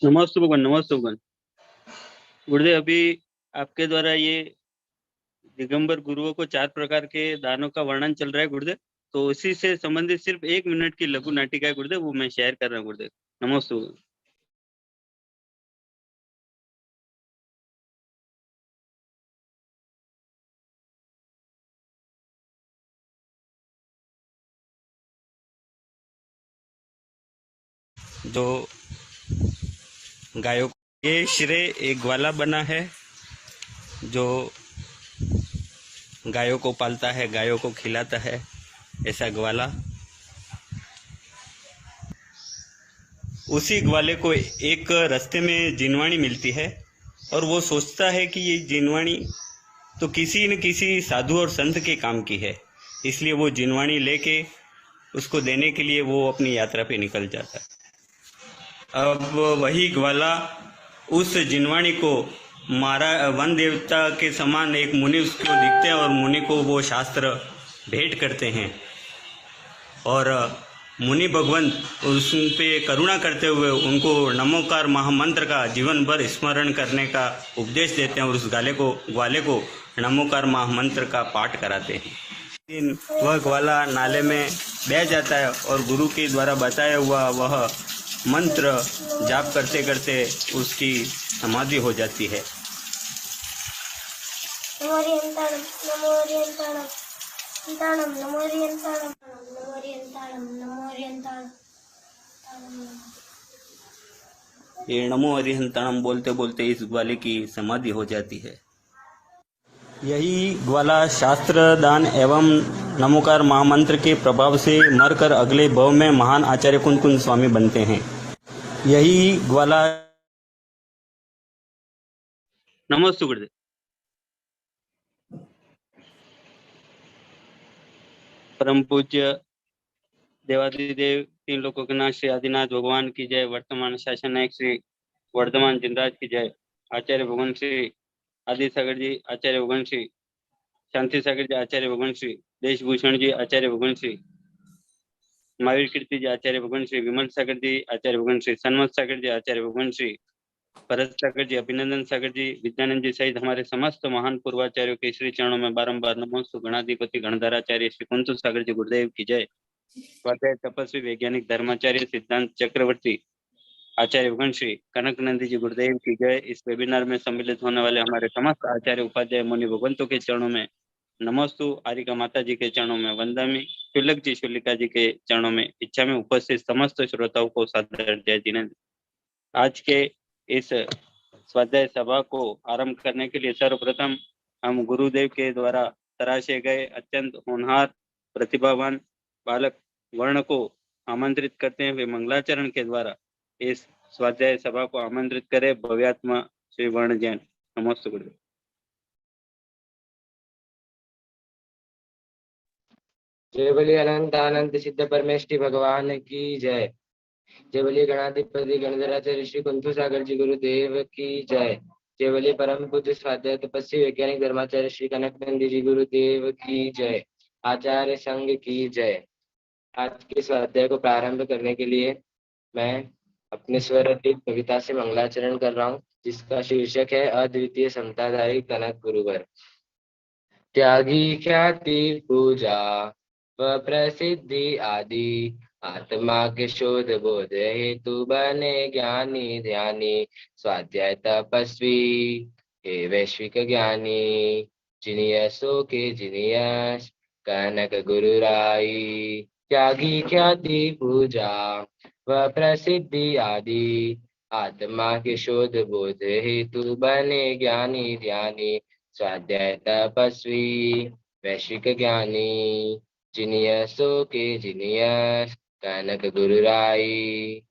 नमस्ते भगवान, नमस्ते भगवान। गुरुदेव, अभी आपके द्वारा ये दिगंबर गुरुओं को 4 प्रकार के दानों का वर्णन चल रहा है गुरुदेव। तो उसी से संबंधित सिर्फ 1 मिनट की लघु नाटिका है गुरुदेव, वो मैं शेयर कर रहा हूँ गुरुदेव। नमस्ते भगवान। जो गायों ये श्रेय एक ग्वाला बना है जो गायों को पालता है, गायों को खिलाता है। ऐसा ग्वाला, उसी ग्वाले को एक रास्ते में जिनवाणी मिलती है और वो सोचता है कि ये जिनवाणी तो किसी न किसी साधु और संत के काम की है, इसलिए वो जिनवाणी लेके उसको देने के लिए वो अपनी यात्रा पे निकल जाता है। अब वही ग्वाला उस जिनवाणी को मारा, वन देवता के समान एक मुनि उसको दिखते हैं और मुनि को वो शास्त्र भेंट करते हैं और मुनि भगवंत उस पे करुणा करते हुए उनको नमोकार महामंत्र का जीवन भर स्मरण करने का उपदेश देते हैं और उस ग्वाले को नमोकार महामंत्र का पाठ कराते हैं। वह ग्वाला नाले में बह जाता है और गुरु के द्वारा बताया हुआ वह मंत्र जाप करते करते उसकी समाधि हो जाती है। ये नमो अरिहंताणम बोलते बोलते इस ग्वाले की समाधि हो जाती है। यही ग्वाला शास्त्र दान एवं नमोकार महामंत्र के प्रभाव से मरकर अगले भव में महान आचार्य कुंद कुंद स्वामी बनते हैं। यही ग्वाला। नमस्ते गुरुदेव। परम पूज्य देवादिदेव तीन लोकों के नाथ श्री आदिनाथ भगवान की जय। वर्तमान शासन नायक श्री वर्धमान जिनराज की जय। आचार्य भगवान श्री आदि सागर जी, आचार्य भगवान श्री शांति सागर जी, आचार्य भगवान श्री देशभूषण जी, आचार्य भगवान श्री महावीर कीर्ति जी, आचार्य भगवान श्री विमल सागर जी, आचार्य भगवान श्री सन्मत सागर जी, आचार्य भगवान श्री भरत सागर जी, अभिनंदन सागर जी, विद्यानंद जी सहित हमारे समस्त महान पूर्वाचार्यों के श्री चरणों में बारंबार नमोस्तु। गणाधिपति गणधराचार्य श्री कुंतु सागर जी गुरुदेव की जय। स्वाध्याय तपस्वी वैज्ञानिक धर्माचार्य सिद्धांत चक्रवर्ती आचार्य भगवान श्री कनक नंदी जी गुरुदेव की जय। इस वेबिनार में सम्मिलित होने वाले हमारे समस्त आचार्य उपाध्याय मुनि भगवंतों के चरणों में नमोस्तु। आरिका माता जी के चरणों में वंदमी। शुल्लक जी शुल्लिका जी के चरणों में इच्छा में उपस्थित समस्त श्रोताओं को सादर जय जिनेन्द्र। आज के इस स्वाध्याय सभा को आरंभ करने के लिए सर्वप्रथम हम गुरुदेव के द्वारा तराशे गए अत्यंत होनहार प्रतिभावान बालक वर्ण को आमंत्रित करते हैं। वे मंगलाचरण के द्वारा इस स्वाध्याय सभा को आमंत्रित करे। भव्यात्मा श्री वर्ण जैन। नमस्ते गुरुदेव। जय बोलिए अनंत आनंद सिद्ध परमेष्टि भगवान की जय। जय बोलिए गणाधिपति गणधराचार्य श्री कुंतु सागर जी गुरुदेव की जय। जय बोलिए परम पूज्य स्वाध्याय तपस्वी वैज्ञानिक धर्माचार्य श्री कनक नंदी जी गुरुदेव की जय। आचार्य संघ की जय। आज के स्वाध्याय को प्रारंभ करने के लिए मैं अपने स्वरचित कविता से मंगलाचरण कर रहा हूँ, जिसका शीर्षक है अद्वितीय समताधारी कनक गुरुवर। त्यागी ख्याति पूजा व प्रसिद्धि आदि, आत्मा के शोध बोध हेतु बने ज्ञानी ध्यानी, स्वाध्याय तपस्वी हे वैश्विक ज्ञानी, जिनियसों के जिनियस कनक गुरुराई। त्यागी ख्याति पूजा व प्रसिद्धि आदि, आत्मा के शोध बोध हेतु बने ज्ञानी ध्यानी, स्वाध्याय तपस्वी वैश्विक ज्ञानी, जिनियसों के जिनियस कनक गुरुराई।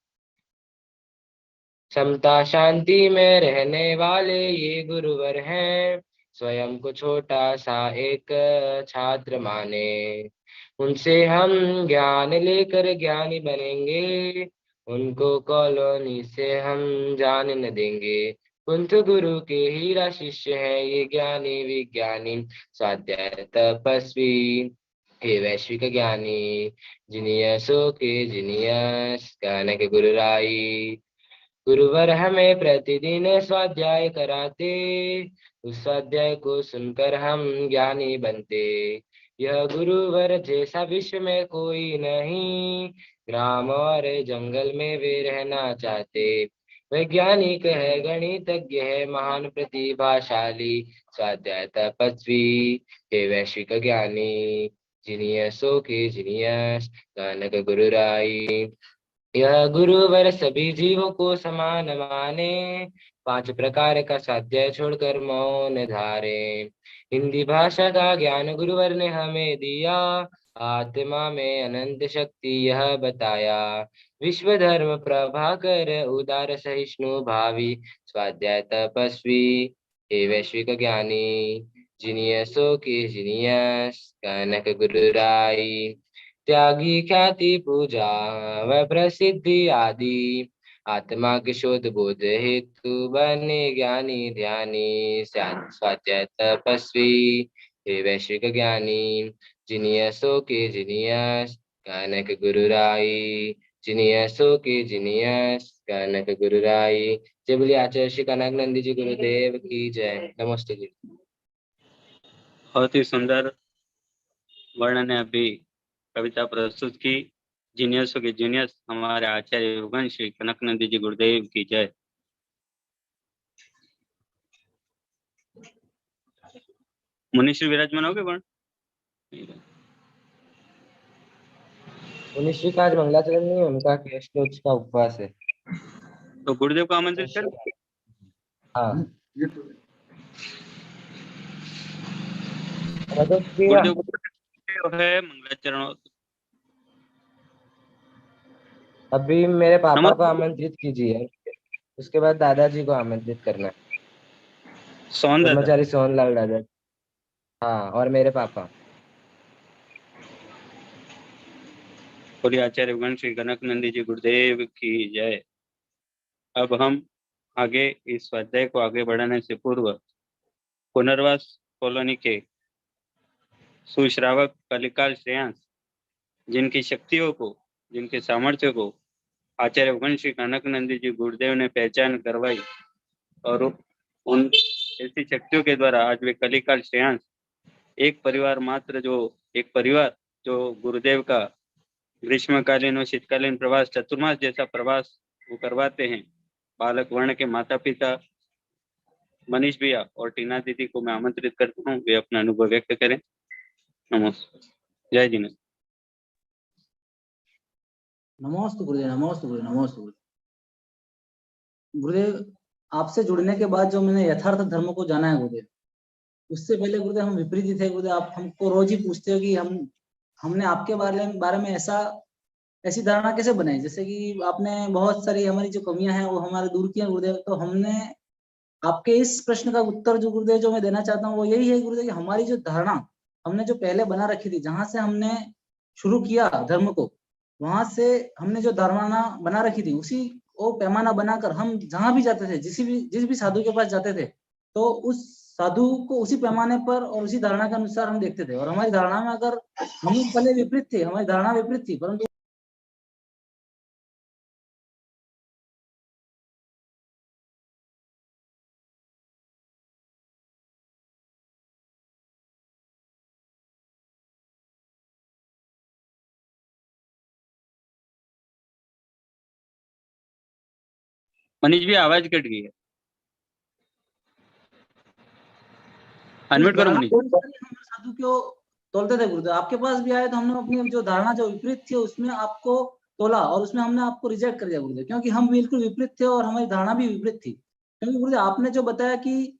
समता शांति में रहने वाले ये गुरुवर हैं, स्वयं को छोटा सा एक छात्र माने, उनसे हम ज्ञान लेकर ज्ञानी बनेंगे, उनको कॉलोनी से हम जाने न देंगे। कुंत गुरु के हीरा शिष्य है ये ज्ञानी विज्ञानी, स्वाध्याय तपस्वी हे वैश्विक ज्ञानी, जिनियसों के जिनियस कनक गुरुराई। गुरुवर हमें प्रतिदिन स्वाध्याय कराते, उस स्वाध्याय को सुनकर हम ज्ञानी बनते। यह गुरुवर जैसा विश्व में कोई नहीं, ग्राम और जंगल में वे रहना चाहते। वैज्ञानिक है, गणितज्ञ है, महान प्रतिभाशाली, स्वाध्याय तपस्वी हे वैश्विक ज्ञानी, जीनियसों के जीनियस नानक गुरुराई। यह गुरुवर सभी जीवों को समान माने, 5 प्रकार का स्वाध्याय छोड़कर मौन धारे। हिंदी भाषा का ज्ञान गुरुवर ने हमें दिया, आत्मा में अनंत शक्ति यह बताया। विश्व धर्म प्रभाकर उदार सहिष्णु भावी, स्वाध्याय तपस्वी हे वैश्विक ज्ञानी, जीनियसों के जीनियस कनक गुरुराई। त्यागी ख्याति पूजा व प्रसिद्धि आदि, आत्मा के शोध बोध हेतु बने ज्ञानी ध्यानी। स्वाध्याय तपस्वी हे वैश्विक ज्ञानी, जीनियसों के जीनियस कनक गुरुराई, जीनियसों के जीनियस कनक गुरुराई। जय बोलिए आचार्य श्री कनक नंदी जी गुरुदेव की जय। नमस्ते जी। बहुत ही सुंदर वर्णन ने अभी कविता प्रस्तुत की। जीनियसों के जीनियस हमारे आचार्य युगन श्री कनकनंदी जी गुरुदेव की जय। मुनिश्री विराजमान हो गए कौन? मुनिश्री का आज मंगलाचरण नहीं है, उनका केशलोच का उपवास है। तो गुरुदेव को आमंत्रित कर। हाँ गुरुदेव को है मंगलाचरण। अभी मेरे पापा को आमंत्रित कीजिए, उसके बाद दादाजी को आमंत्रित करना है। सोहन दादा। ब्रह्मचारी सोहनलाल दादा। हाँ, और मेरे पापा। बोलिए आचार्य युगन श्री कनकनंदी जी गुरुदेव की जय। अब हम आगे इस स्वाध्याय को आगे बढ़ाने से पूर्व पुनर्वास कॉलोनी के सुश्रावक कलिकाल श्रेयांश, जिनकी शक्तियों को, जिनके सामर्थ्य को आचार्य युगन श्री कनकनंदी जी गुरुदेव ने पहचान करवाई, और उन ऐसी शक्तियों के द्वारा आज वे कलिकाल श्रेयांश एक परिवार जो गुरुदेव का ग्रीष्मकालीन और शीतकालीन प्रवास, चतुर्मास जैसा प्रवास वो करवाते हैं। बालक वर्ण के माता पिता मनीष भैया और टीना दीदी को मैं आमंत्रित करता हूँ, वे अपना अनुभव व्यक्त करें। नमस्ते। जय जिनेन्द्र। नमस्ते गुरुदेव, नमस्ते गुरुदेव, नमस्ते गुरुदेव। गुरुदेव, आपसे जुड़ने के बाद जो मैंने यथार्थ धर्म को जाना है गुरुदेव, उससे पहले गुरुदेव हम विपरीत थे गुरुदेव। आप हमको रोज ही पूछते हो कि हमने आपके बारे में ऐसी धारणा कैसे बनाई, जैसे कि आपने बहुत सारी हमारी जो कमियां हैं वो हमारे दूर की हैं गुरुदेव। तो हमने आपके इस प्रश्न का उत्तर जो गुरुदेव जो मैं देना चाहता हूँ वो यही है गुरुदेव कि हमारी जो धारणा हमने जो पहले बना रखी थी, जहां से हमने शुरू किया धर्म को, वहां से हमने जो धारणा बना रखी थी उसी वो पैमाना बनाकर हम जहां भी जाते थे, जिस भी साधु के पास जाते थे, तो उस साधु को उसी पैमाने पर और उसी धारणा के अनुसार हम देखते थे। और हमारी धारणा में अगर हम पहले विपरीत थे, हमारी धारणा विपरीत थी, परंतु मनीष भी आवाज कट गई है, अनम्यूट करो मनीष। साधु को तोलते थे गुरुदेव। आपके पास भी आए तो हमने अपनी जो धारणा जो विपरीत थी उसमें आपको तोला और उसमें हमने आपको रिजेक्ट कर दिया गुरुदेव, क्योंकि हम बिल्कुल विपरीत थे और हमारी धारणा भी विपरीत थी। क्योंकि गुरुदेव आपने जो बताया कि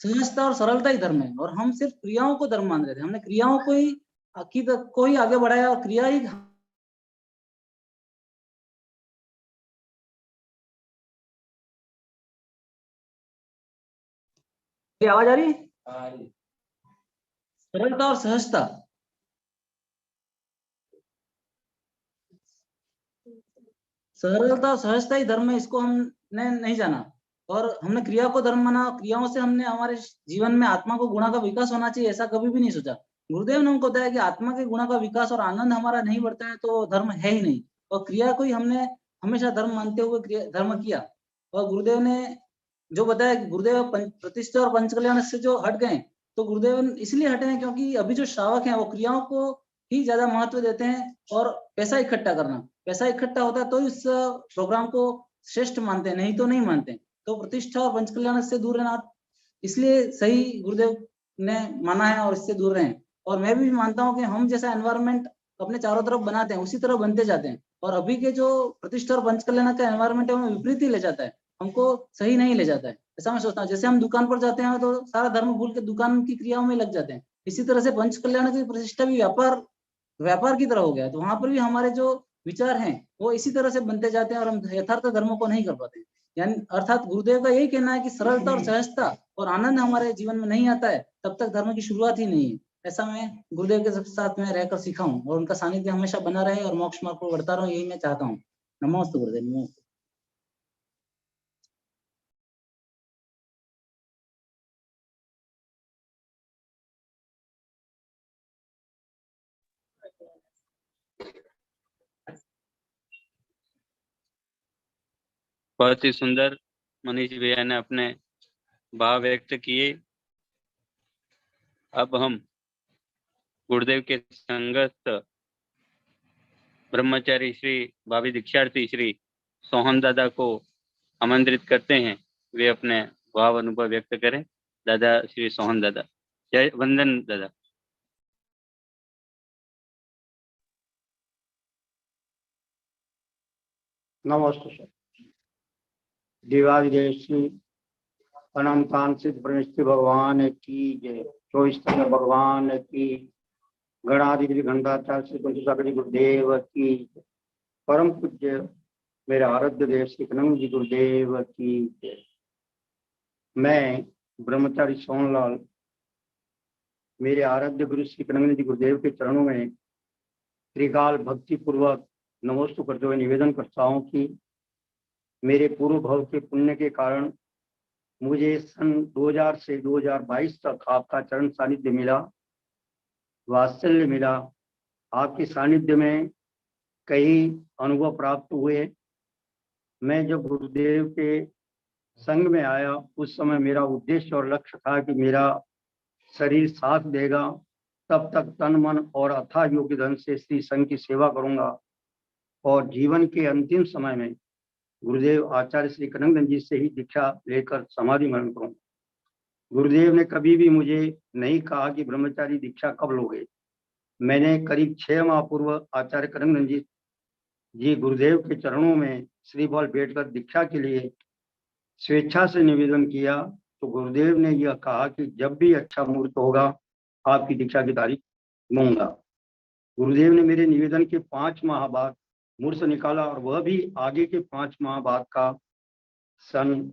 सहजता और सरलता ही धर्म है, और हम सिर्फ क्रियाओं को धर्म मान रहे थे। हमने क्रियाओं को ही आगे बढ़ाया और क्रिया ही। आवाज आ रही है? सरलता और सहजता, सरलता और सहजता ही धर्म है, इसको हमने नहीं जाना और हमने क्रिया को धर्म माना। क्रियाओं से हमने हमारे जीवन में आत्मा को गुणा का विकास होना चाहिए, ऐसा कभी भी नहीं सोचा। गुरुदेव ने हमको बताया कि आत्मा के गुणा का विकास और आनंद हमारा नहीं बढ़ता है तो धर्म है ही नहीं, और क्रिया को ही हमने हमेशा धर्म मानते हुए धर्म किया। और गुरुदेव ने जो बताया कि गुरुदेव प्रतिष्ठा और पंच कल्याण से जो हट गए, तो गुरुदेव इसलिए हटे हैं क्योंकि अभी जो श्रावक हैं वो क्रियाओं को ही ज्यादा महत्व देते हैं और पैसा इकट्ठा करना, पैसा इकट्ठा होता है तो इस प्रोग्राम को श्रेष्ठ मानते हैं, नहीं तो नहीं मानते। तो प्रतिष्ठा और पंच कल्याण से दूर रहना इसलिए सही गुरुदेव ने माना है और इससे दूर रहें। और मैं भी मानता हूँ कि हम जैसा एनवायरनमेंट अपने चारों तरफ बनाते हैं उसी तरह बनते जाते हैं, और अभी के जो प्रतिष्ठा और पंच कल्याण का एनवायरनमेंट है वो विपरीत ही ले जाता है, हमको सही नहीं ले जाता है। ऐसा मैं सोचता हूँ, जैसे हम दुकान पर जाते हैं तो सारा धर्म भूल के दुकान की क्रियाओं में लग जाते हैं, इसी तरह से पंच कल्याण की प्रतिष्ठा भी व्यापार की तरह हो गया है। तो वहां पर भी हमारे जो विचार हैं वो इसी तरह से बनते जाते हैं और हम यथार्थ धर्म को नहीं कर पाते। यानी अर्थात गुरुदेव का यही कहना है कि सरलता और सहजता और आनंद हमारे जीवन में नहीं आता है तब तक धर्म की शुरुआत ही नहीं है। ऐसा मैं गुरुदेव के साथ में रहकर सीखा हूँ और उनका सानिध्य हमेशा बना रहे और मोक्ष मार्ग को बढ़ता रहूं, यही मैं चाहता हूँ। नमोस्तु गुरुदेव, नमोस्तु। बहुत ही सुंदर मनीष भैया ने अपने भाव व्यक्त किए। अब हम गुरुदेव के संगत ब्रह्मचारी श्री भावी दीक्षार्थी श्री सोहन दादा को आमंत्रित करते हैं, वे अपने भाव अनुभव व्यक्त करें। दादा श्री सोहन दादा, जय वंदन दादा। नमस्ते सर। देवादिदेव श्री अनंतान सिद्ध परमेश्वर भगवान की जय। 24 भगवान की, गणाधिपति घंटाचार्य श्री पंचसागरी गुरुदेव की, परम पूज्य मेरे आराध्य देव श्री कनंद जी गुरुदेव की जय। मैं ब्रह्मचारी सोहनलाल मेरे आराध्य गुरु श्री कनंद जी गुरुदेव के चरणों में त्रिकाल भक्ति पूर्वक नमोस्तु करते हुए निवेदन करता हूँ कि मेरे पूर्व भव के पुण्य के कारण मुझे सन 2000 से 2022 तक आपका चरण सानिध्य मिला, वात्सल्य मिला। आपके सानिध्य में कई अनुभव प्राप्त हुए। मैं जब गुरुदेव के संग में आया उस समय मेरा उद्देश्य और लक्ष्य था कि मेरा शरीर साथ देगा तब तक तन मन और अथाह योग्य धन से श्री संघ की सेवा करूंगा और जीवन के अंतिम समय में गुरुदेव आचार्य श्री कनंदन जी से ही दीक्षा लेकर समाधि मरण करूंगा। गुरुदेव ने कभी भी मुझे नहीं कहा कि ब्रह्मचारी दीक्षा कब लोगे। मैंने करीब 6 माह पूर्व आचार्य कनंदन जी गुरुदेव के चरणों में श्रीफल बैठकर दीक्षा के लिए स्वेच्छा से निवेदन किया तो गुरुदेव ने यह कहा कि जब भी अच्छा मुहूर्त होगा आपकी दीक्षा की तारीख लूंगा। गुरुदेव ने मेरे निवेदन के 5 माह बाद मुहूर्त निकाला और वह भी आगे के 5 माह बाद का सन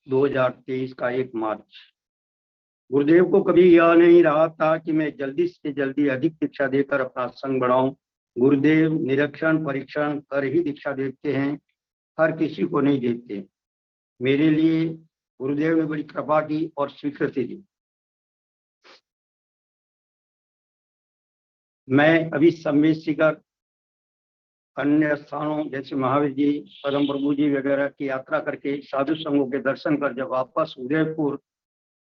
2023 का 1 मार्च। गुरुदेव को कभी यह नहीं रहा था कि मैं जल्दी से जल्दी अधिक दीक्षा देकर अपना संग बढ़ाऊं। गुरुदेव निरीक्षण परीक्षण कर ही दीक्षा देते हैं, हर किसी को नहीं देते। मेरे लिए गुरुदेव ने बड़ी कृपा की और स्वीकृति दी। मैं अभी सम्मेद शिखर अन्य स्थानों जैसे महावीर जी, परम प्रभु जी वगैरह की यात्रा करके साधु संघों के दर्शन कर जब वापस उदयपुर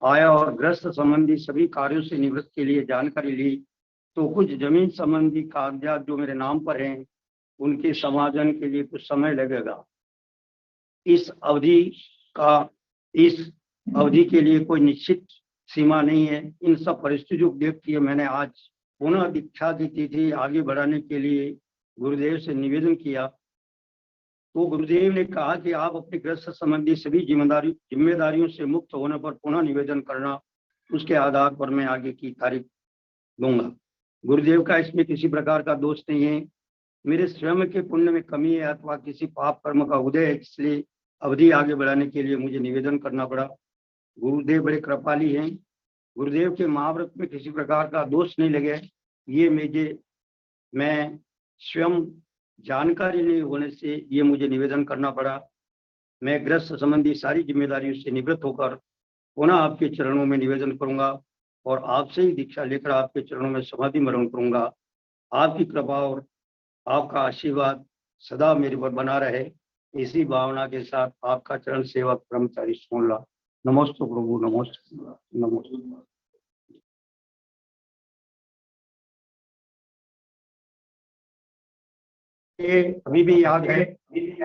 आया और ग्रस्त संबंधी सभी कार्यों से निवृत्त के लिए जानकारी ली तो कुछ जमीन संबंधी कागजात जो मेरे नाम पर हैं उनके समाधान के लिए कुछ समय लगेगा। इस अवधि के लिए कोई निश्चित सीमा नहीं है। इन सब परिस्थितियों को देखते हुए मैंने आज पुनः दीक्षा की तिथि आगे बढ़ाने के लिए गुरुदेव से निवेदन किया तो गुरुदेव ने कहा कि आप अपने ग्रस्त संबंधी सभी जिम्मेदारियों से मुक्त होने पर पुनः निवेदन करना, उसके आधार पर मैं आगे की तारीख दूंगा। गुरुदेव का इसमें किसी प्रकार का दोष नहीं है, मेरे स्वयं के पुण्य में कमी है अथवा किसी पाप कर्म का उदय है, इसलिए अवधि आगे बढ़ाने के लिए मुझे निवेदन करना पड़ा। गुरुदेव बड़े कृपाली हैं, गुरुदेव के महाव्रत में किसी प्रकार का दोष नहीं लगे। ये मैं स्वयं जानकारी नहीं होने से ये मुझे निवेदन करना पड़ा। मैं ग्रस्त संबंधी सारी जिम्मेदारियों से निवृत्त होकर पुनः आपके चरणों में निवेदन करूंगा और आपसे ही दीक्षा लेकर आपके चरणों में समाधि मरण करूंगा। आपकी कृपा और आपका आशीर्वाद सदा मेरे पर बना रहे। इसी भावना के साथ आपका चरण सेवक ब्रह्मचारी सोनला। नमोस्तु प्रभु, नमोस्तु, नमोस्तु। ये अभी भी याद है, नीचे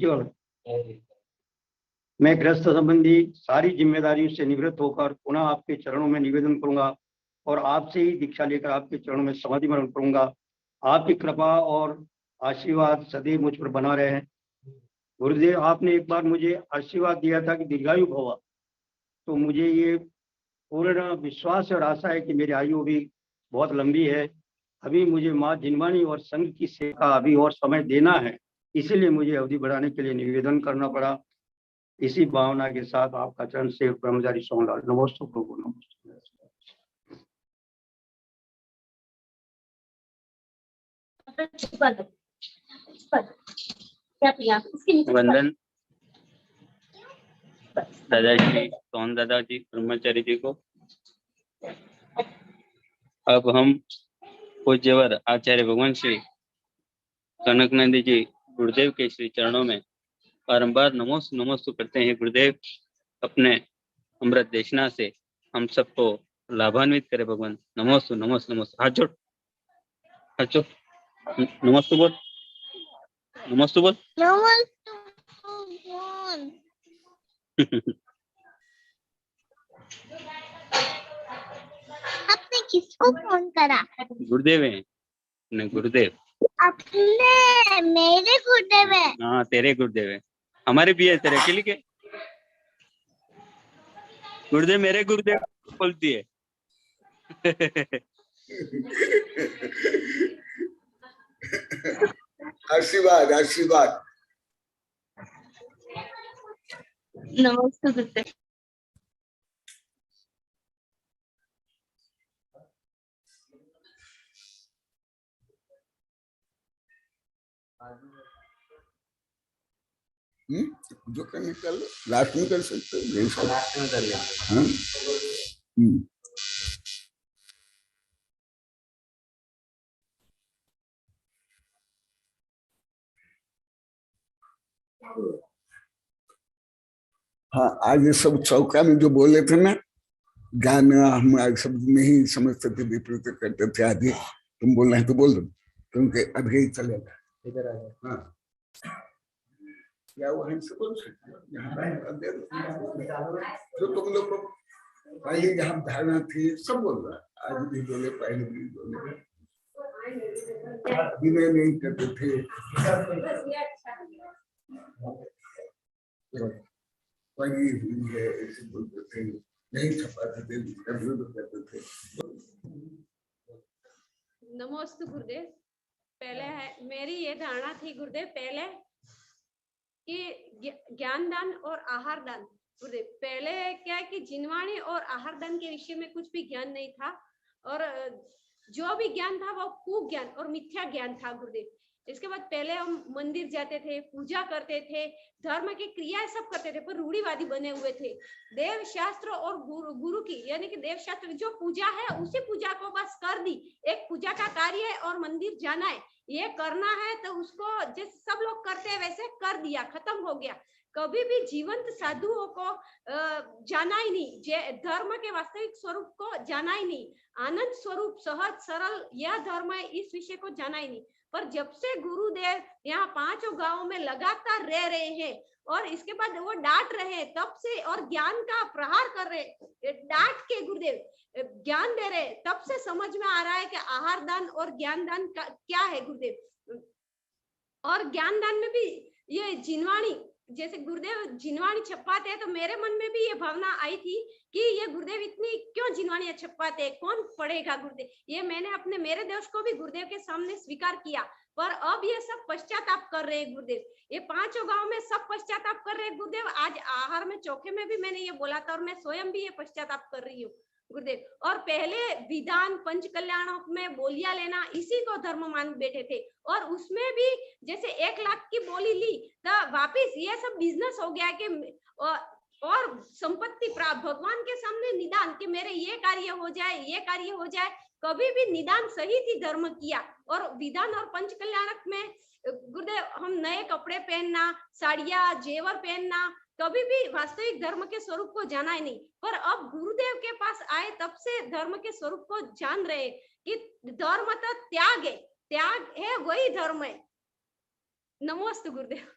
वाला। मैं गृहस्थ संबंधी सारी जिम्मेदारियों से निवृत्त होकर पुनः आपके चरणों में निवेदन करूंगा और आपसे ही दीक्षा लेकर आपके चरणों में समाधि मरण करूंगा। आपकी कृपा और आशीर्वाद सदैव मुझ पर बना रहे। गुरुदेव, आपने एक बार मुझे आशीर्वाद दिया था कि दीर्घायु भव, तो मुझे ये पूर्ण विश्वास और आशा है कि मेरी आयु भी बहुत लंबी है। अभी मुझे माँ जिनवानी और संघ की सेवा अभी और समय देना है, इसीलिए मुझे अवधि बढ़ाने के लिए निवेदन करना पड़ा। इसी भावना के साथ आपका चरण सेवक ब्रह्मचारी सोनला। नमोस्तु प्रभु, नमोस्तु। वंदन दादाजी, सोन दादाजी, ब्रह्मचारी जी को। अब हम पूज्यवर आचार्य भगवान श्री कनकनंदी जी गुरुदेव के श्री चरणों में बारंबार नमोस्तु करते हैं। गुरुदेव अपने अमृत देशना से हम सबको लाभान्वित करे भगवान। नमोस्तु, नमोस्तु, नमोस्तु। हाथ जोड़, हाथ जोड़। नमोस्तु बोल, नमोस्तु बोल। आपने किसको फोन करा? गुरुदेव है, नहीं गुरुदेव अपने, मेरे गुरुदेव है। हाँ तेरे गुरुदेव है, हमारे भी है, तेरे अकेले के गुरुदेव मेरे गुरुदेव बोलती है। आशीर्वाद, आशीर्वाद। नमस्ते गुरुदेव। जो करने कर लो, लास्ट में कर सकते हो, लास्ट में कर लेंगे। हाँ? हाँ, आज ये सब चौका में जो बोले थे ना, ज्ञान हम आज शब्द नहीं समझते थे, विपरीत करते थे आदि। तुम बोलना है तो बोल दो, क्योंकि अभी ही चलेगा। इधर आ जाओ। हाँ, क्या वो हमसे बोल सकते हो? यहाँ दे दो। जो तुम लोग को पहले जहाँ धारणा थी सब बोल रहा, आज भी बोले, पहले भी बोले, विनय नहीं करते थे। पढ़ी हुई है ऐसे बोलते थे, नहीं छपाते थे, विरोध करते थे। नमोस्तु गुरुदेव। पहले है मेरी ये धारणा थी गुरुदेव पहले कि ज्ञान दान और आहार दान। गुरुदेव पहले क्या है कि जिनवाणी और आहार दान के विषय में कुछ भी ज्ञान नहीं था, और जो भी ज्ञान था वो कुज्ञान और मिथ्या ज्ञान था गुरुदेव। इसके बाद पहले हम मंदिर जाते थे, पूजा करते थे, धर्म की क्रियाएं सब करते थे, पर रूढ़िवादी बने हुए थे। देव शास्त्र और गुरु की, यानी कि देव शास्त्र जो पूजा है उसी पूजा को बस कर दी। एक पूजा का कार्य है और मंदिर जाना है, ये करना है तो उसको जैसे सब लोग करते हैं वैसे कर दिया, खत्म हो गया। कभी भी जीवंत साधुओं को जाना ही नहीं, धर्म के वास्तविक स्वरूप को जाना ही नहीं, आनंद स्वरूप सहज सरल यह धर्म है, इस विषय को जाना ही नहीं। पर जब से गुरुदेव यहाँ 5 गांवों में लगातार रह रहे हैं और इसके बाद वो डांट रहे हैं तब से, और ज्ञान का प्रहार कर रहे, डांट के गुरुदेव ज्ञान दे रहे, तब से समझ में आ रहा है कि आहार दान और ज्ञान दान का क्या है गुरुदेव। और ज्ञान दान में भी ये जिनवाणी, जैसे गुरुदेव जिनवाणी छपाते हैं, तो मेरे मन में भी ये भावना आई थी कि ये गुरुदेव इतनी क्यों जिनवाणियां छपाते हैं, कौन पढ़ेगा गुरुदेव। ये मैंने अपने मेरे दोष को भी गुरुदेव के सामने स्वीकार किया, पर अब ये सब पश्चाताप कर रहे हैं गुरुदेव। ये 5 गांव में सब पश्चाताप कर रहे हैं गुरुदेव। आज आहार में चौके में भी मैंने ये बोला था और मैं स्वयं भी ये पश्चाताप कर रही हूँ गुरुदेव। और पहले विधान पंच कल्याणों में बोलियां लेना, इसी को धर्म मान बैठे थे, और उसमें भी जैसे 1 लाख की बोली ली तो वापिस ये सब बिजनेस हो गया कि और संपत्ति प्राप्त, भगवान के सामने निदान कि मेरे ये कार्य हो जाए, ये कार्य हो जाए, कभी भी निदान सहित ही धर्म किया। और विधान और पंच कल्याणक में गुरुदेव हम नए कपड़े पहनना, साड़ियां, जेवर पहनना, कभी भी वास्तविक धर्म के स्वरूप को जाना ही नहीं। पर अब गुरुदेव के पास आए तब से धर्म के स्वरूप को जान रहे कि धर्म तो त्याग है, त्याग है वही धर्म है। नमोस्तु गुरुदेव।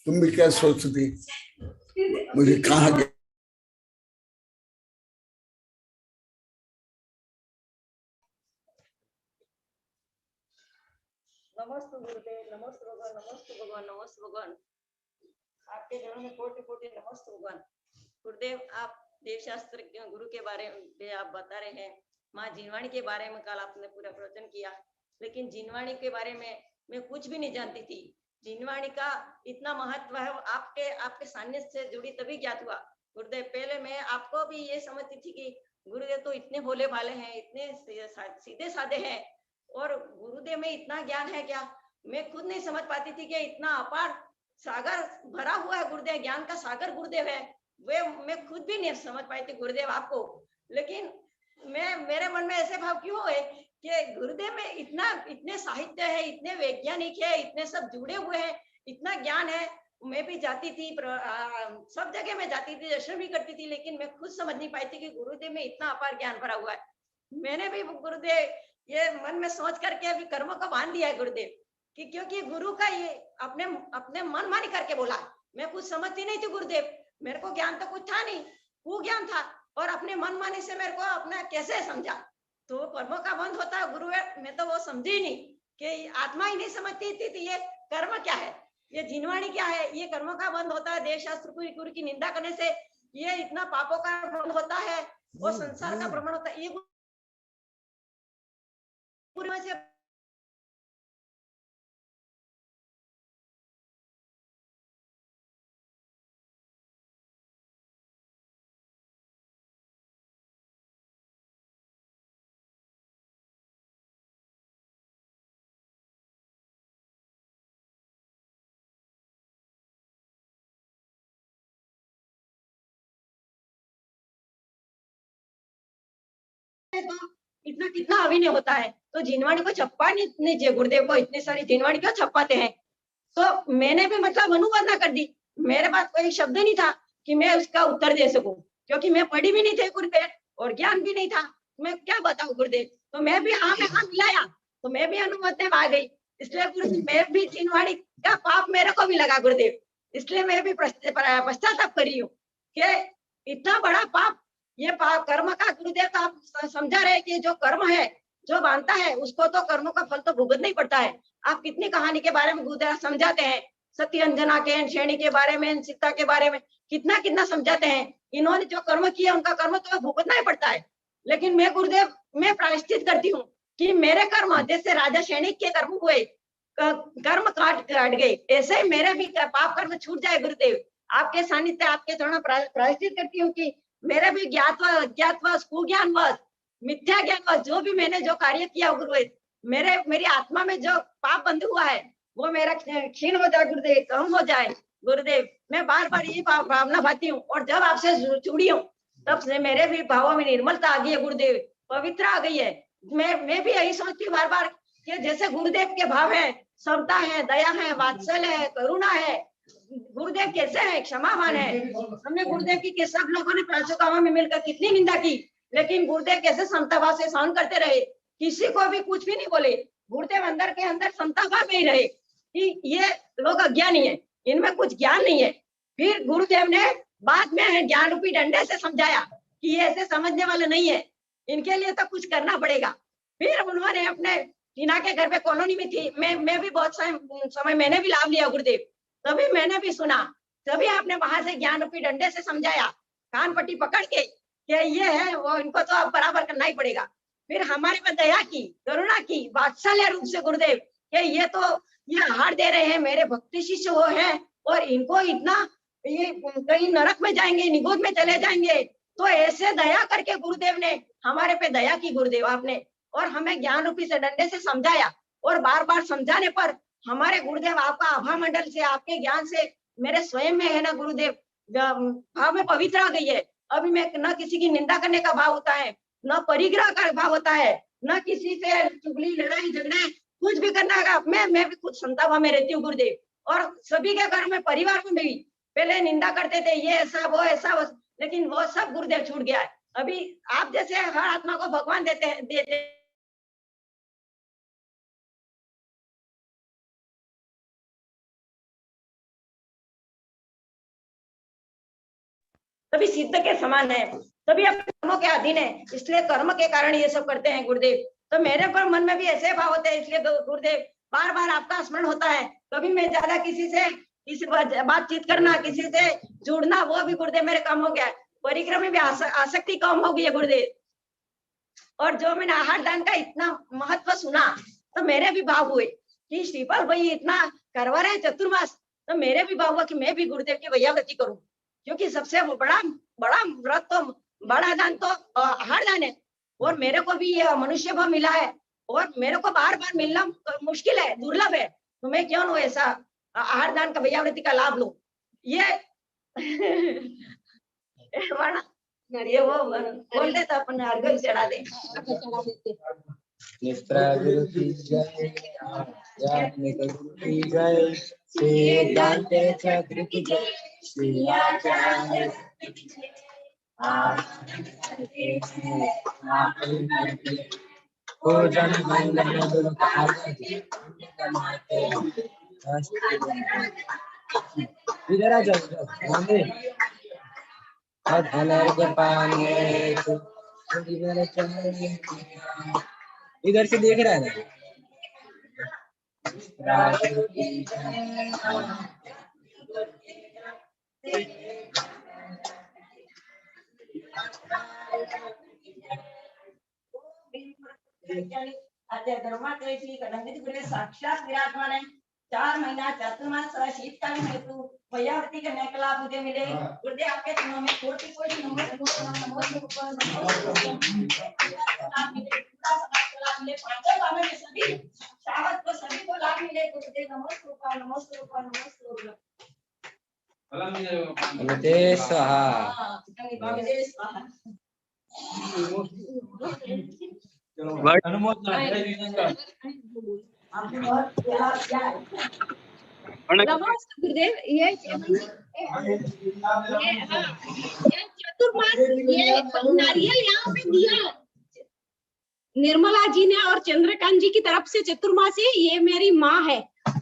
तुम भी क्या सोचती मुझे कहा गया? नमस्ते गुरुदेव, नमस्ते भगवान, नमस्ते भगवान, नमस्ते भगवान। आपके चरणों में कोटि कोटि नमस्ते भगवान। गुरुदेव, आप देवशास्त्र गुरु के बारे में आप बता रहे हैं। माँ जिनवाणी के बारे में कल आपने पूरा प्रवचन किया, लेकिन जिनवाणी के बारे में मैं कुछ भी नहीं जानती थी। जिनवाणी का इतना महत्व है, आपके सानिध्य से जुड़ी तभी ज्ञात हुआ। गुरुदेव, पहले मैं आपको भी ये समझती थी कि गुरुदेव तो इतने भोले भाले हैं, इतने सीधे साधे हैं, और गुरुदेव में इतना ज्ञान है क्या? मैं खुद नहीं समझ पाती थी कि इतना अपार सागर भरा हुआ है गुरुदेव, ज्ञान का सागर गुरुदेव है। वे मैं खुद भी नहीं समझ पाई थी गुरुदेव आपको। लेकिन मेरे मन में ऐसे भाव क्यों हुए कि गुरुदेव में इतने साहित्य है, इतने वैज्ञानिक है, इतने सब जुड़े हुए हैं, इतना ज्ञान है। मैं भी जाती थी, सब जगह मैं जाती थी, दर्शन भी करती थी, लेकिन मैं खुद समझ नहीं पाई थी कि गुरुदेव में इतना अपार ज्ञान भरा हुआ है। मैंने भी गुरुदेव ये मन में सोच करके अभी कर्मों का बांध दिया है गुरुदेव कि क्योंकि गुरु का ये अपने मन मानी करके बोला। मैं कुछ समझती नहीं थी गुरुदेव, मेरे को ज्ञान तो कुछ था नहीं, वो ज्ञान था, और अपने मन मानी से मेरे को अपना कैसे समझा। तो कर्मों का बंध होता है गुरु, मैं तो वो समझी नहीं कि आत्मा ही नहीं समझती थी ये कर्म क्या है, ये जिनवाणी क्या है। ये कर्मों का बंध होता है, देवशास्त्र गुरु की निंदा करने से ये इतना पापों का बंध होता है, वो संसार का भ्रमण होता है। ये पूरे से इतना कितना अभिनय होता है। तो जिनवाणी को छप्पा नहीं चाहिए गुरुदेव को, इतने सारी जिनवाणी क्यों छपाते हैं। तो मैंने भी मतलब अनुवादना कर दी, मेरे पास कोई शब्द नहीं था कि मैं उसका उत्तर दे सकूं, क्योंकि मैं पढ़ी भी नहीं थी गुरुदेव और ज्ञान भी नहीं था। मैं क्या बताऊं गुरुदेव। तो मैं भी हाँ मिलाया, तो मैं भी अनुवाद में आ गई। इसलिए गुरुदेव मैं भी जिनवाणी का पाप मेरे को भी लगा गुरुदेव, इसलिए मैं भी पश्चाताप कर रही हूँ कि इतना बड़ा पाप, ये पाप कर्म का गुरुदेव तो आप समझा रहे कि जो कर्म है, जो बांधता है उसको तो कर्मों का फल तो भुगतना ही पड़ता है। आप कितनी कहानी के बारे में गुरुदेव समझाते हैं, सती अंजना के, श्रेणी के बारे में, सीता के बारे में कितना समझाते हैं। इन्होंने जो कर्म किया उनका कर्म तो भुगतना ही पड़ता है। लेकिन मैं गुरुदेव मैं प्रायश्चित करती हूँ कि मेरे कर्म जैसे राजा सैनिक के कर्म हुए, कर्म काट गए, ऐसे ही मेरे भी पाप कर्म छूट जाए गुरुदेव। आपके सानिध्य आपके चरणों प्रायश्चित करती हूँ कि मेरे भी ज्ञातवश कुज्ञानवश मिथ्या ज्ञानवश जो भी मैंने जो कार्य किया गुरुदेव, मेरी आत्मा में जो पाप बंध हुआ है वो मेरा क्षीण हो जाए गुरुदेव, कम हो जाए गुरुदेव। मैं बार बार ये भावना भाती हूँ, और जब आपसे जुड़ी हूँ तब से मेरे भी भावों में निर्मलता आ गई है गुरुदेव, पवित्र आ गई है। मैं भी यही सोचती हूँ बार बार कि जैसे गुरुदेव के भाव है, समता है, दया है, वात्सल्य है, करुणा है, गुरुदेव कैसे है, क्षमावान है। हमने गुरुदेव की सब लोगों ने प्राचुकामा में मिलकर कितनी निंदा की, लेकिन गुरुदेव कैसे समता भाव से सहन करते रहे, किसी को भी कुछ भी नहीं बोले। गुरुदेव अंदर के अंदर समता भाव में ही रहे कि ये लोग अज्ञानी है, इनमें कुछ ज्ञान नहीं है। फिर गुरुदेव ने बाद में ज्ञान रूपी डंडे से समझाया कि ये ऐसे समझने वाले नहीं है, इनके लिए तो कुछ करना पड़ेगा। फिर उन्होंने अपने टीना के घर पे कॉलोनी में थी, मैं भी बहुत समय मैंने भी लाभ लिया गुरुदेव, तभी मैंने भी सुना, तभी आपने वहां से ज्ञान रूपी डंडे से समझाया, कान पट्टी पकड़ के कि ये है वो, इनको तो अब बराबर करना ही पड़ेगा। फिर हमारे पे दया की, करुणा की, वात्सल्य रूप से गुरुदेव कि ये आहार दे रहे हैं, मेरे भक्ति शिष्य वो हैं, और इनको इतना ये कहीं नरक में जाएंगे, निगोद में चले जाएंगे। तो ऐसे दया करके गुरुदेव ने हमारे पे दया की गुरुदेव आपने, और हमें ज्ञान रूपी से डंडे से समझाया, और बार बार समझाने पर हमारे गुरुदेव आपका आभा मंडल से, आपके ज्ञान से मेरे स्वयं में है ना गुरुदेव, भाव में पवित्र आ गई है। अभी मैं न किसी की निंदा करने का भाव होता है, न परिग्रह का भाव होता है, न किसी से चुगली लड़ाई झगड़ा कुछ भी करना का। मैं भी खुद संता भाव में रहती हूँ गुरुदेव, और सभी के घर में परिवार में भी पहले निंदा करते थे, ये ऐसा वो ऐसा वो, लेकिन वो सब गुरुदेव छूट गया है। अभी आप जैसे हर आत्मा को भगवान देते सभी सिद्ध के समान है, सभी अपने कर्मों के अधीन है, इसलिए कर्म के कारण ये सब करते हैं गुरुदेव। तो मेरे पर मन में भी ऐसे भाव होते हैं, इसलिए गुरुदेव बार बार आपका स्मरण होता है। कभी मैं ज्यादा किसी बातचीत करना, किसी से जुड़ना, वो भी गुरुदेव मेरे कम हो गया है। परिक्रम में भी आसक्ति कम हो गई है गुरुदेव। और जो मैंने आहार दान का इतना महत्व सुना तो मेरे भी भाव हुए कि श्रीपाल भाई इतना करवा रहे चतुर्मास, तो मेरे भी भाव हुआ कि मैं भी गुरुदेव की वैयावृत्ति करूं, क्योंकि सबसे बड़ा व्रत तो बड़ा दान तो आहार दान है। और मेरे को भी ये मनुष्य भाव मिला है, और मेरे को बार बार मिलना मुश्किल है, दुर्लभ है, तो मैं क्यों लो ऐसा आहार दान का वैयावृत्ति का लाभ लूं। ये ये वो बोलते तो अपन अर्घ्य चढ़ा दे। निष्प्रगुरु की जय, ज्ञान गुरु की जय, श्री दाते चक्र की जय, श्री आचार्य की जय। पूजन वंदन गुरु इधर आ जाओ मंदिर इधर से देख रहा है साक्षात विराजमान है। 4 महीना चातुर्मास शीतकालीन हेतु वैयावृत्ति करने का लाभ मुझे मिले। गुरुदेव आपके चरणों में कोटि नमस्कार। पांचों गांव में सभी चाहत को सभी को लाभ मिले। गुरुदेव नमस्कार नमस्कार नमस्कार। नमस्ते स्वाहा। नमस्ते गुरुदेव। ये चतुर्मास ये नारियल यहाँ पे दिया निर्मला जी ने और चंद्रकांत जी की तरफ से चतुर्मासी, ये मेरी माँ है।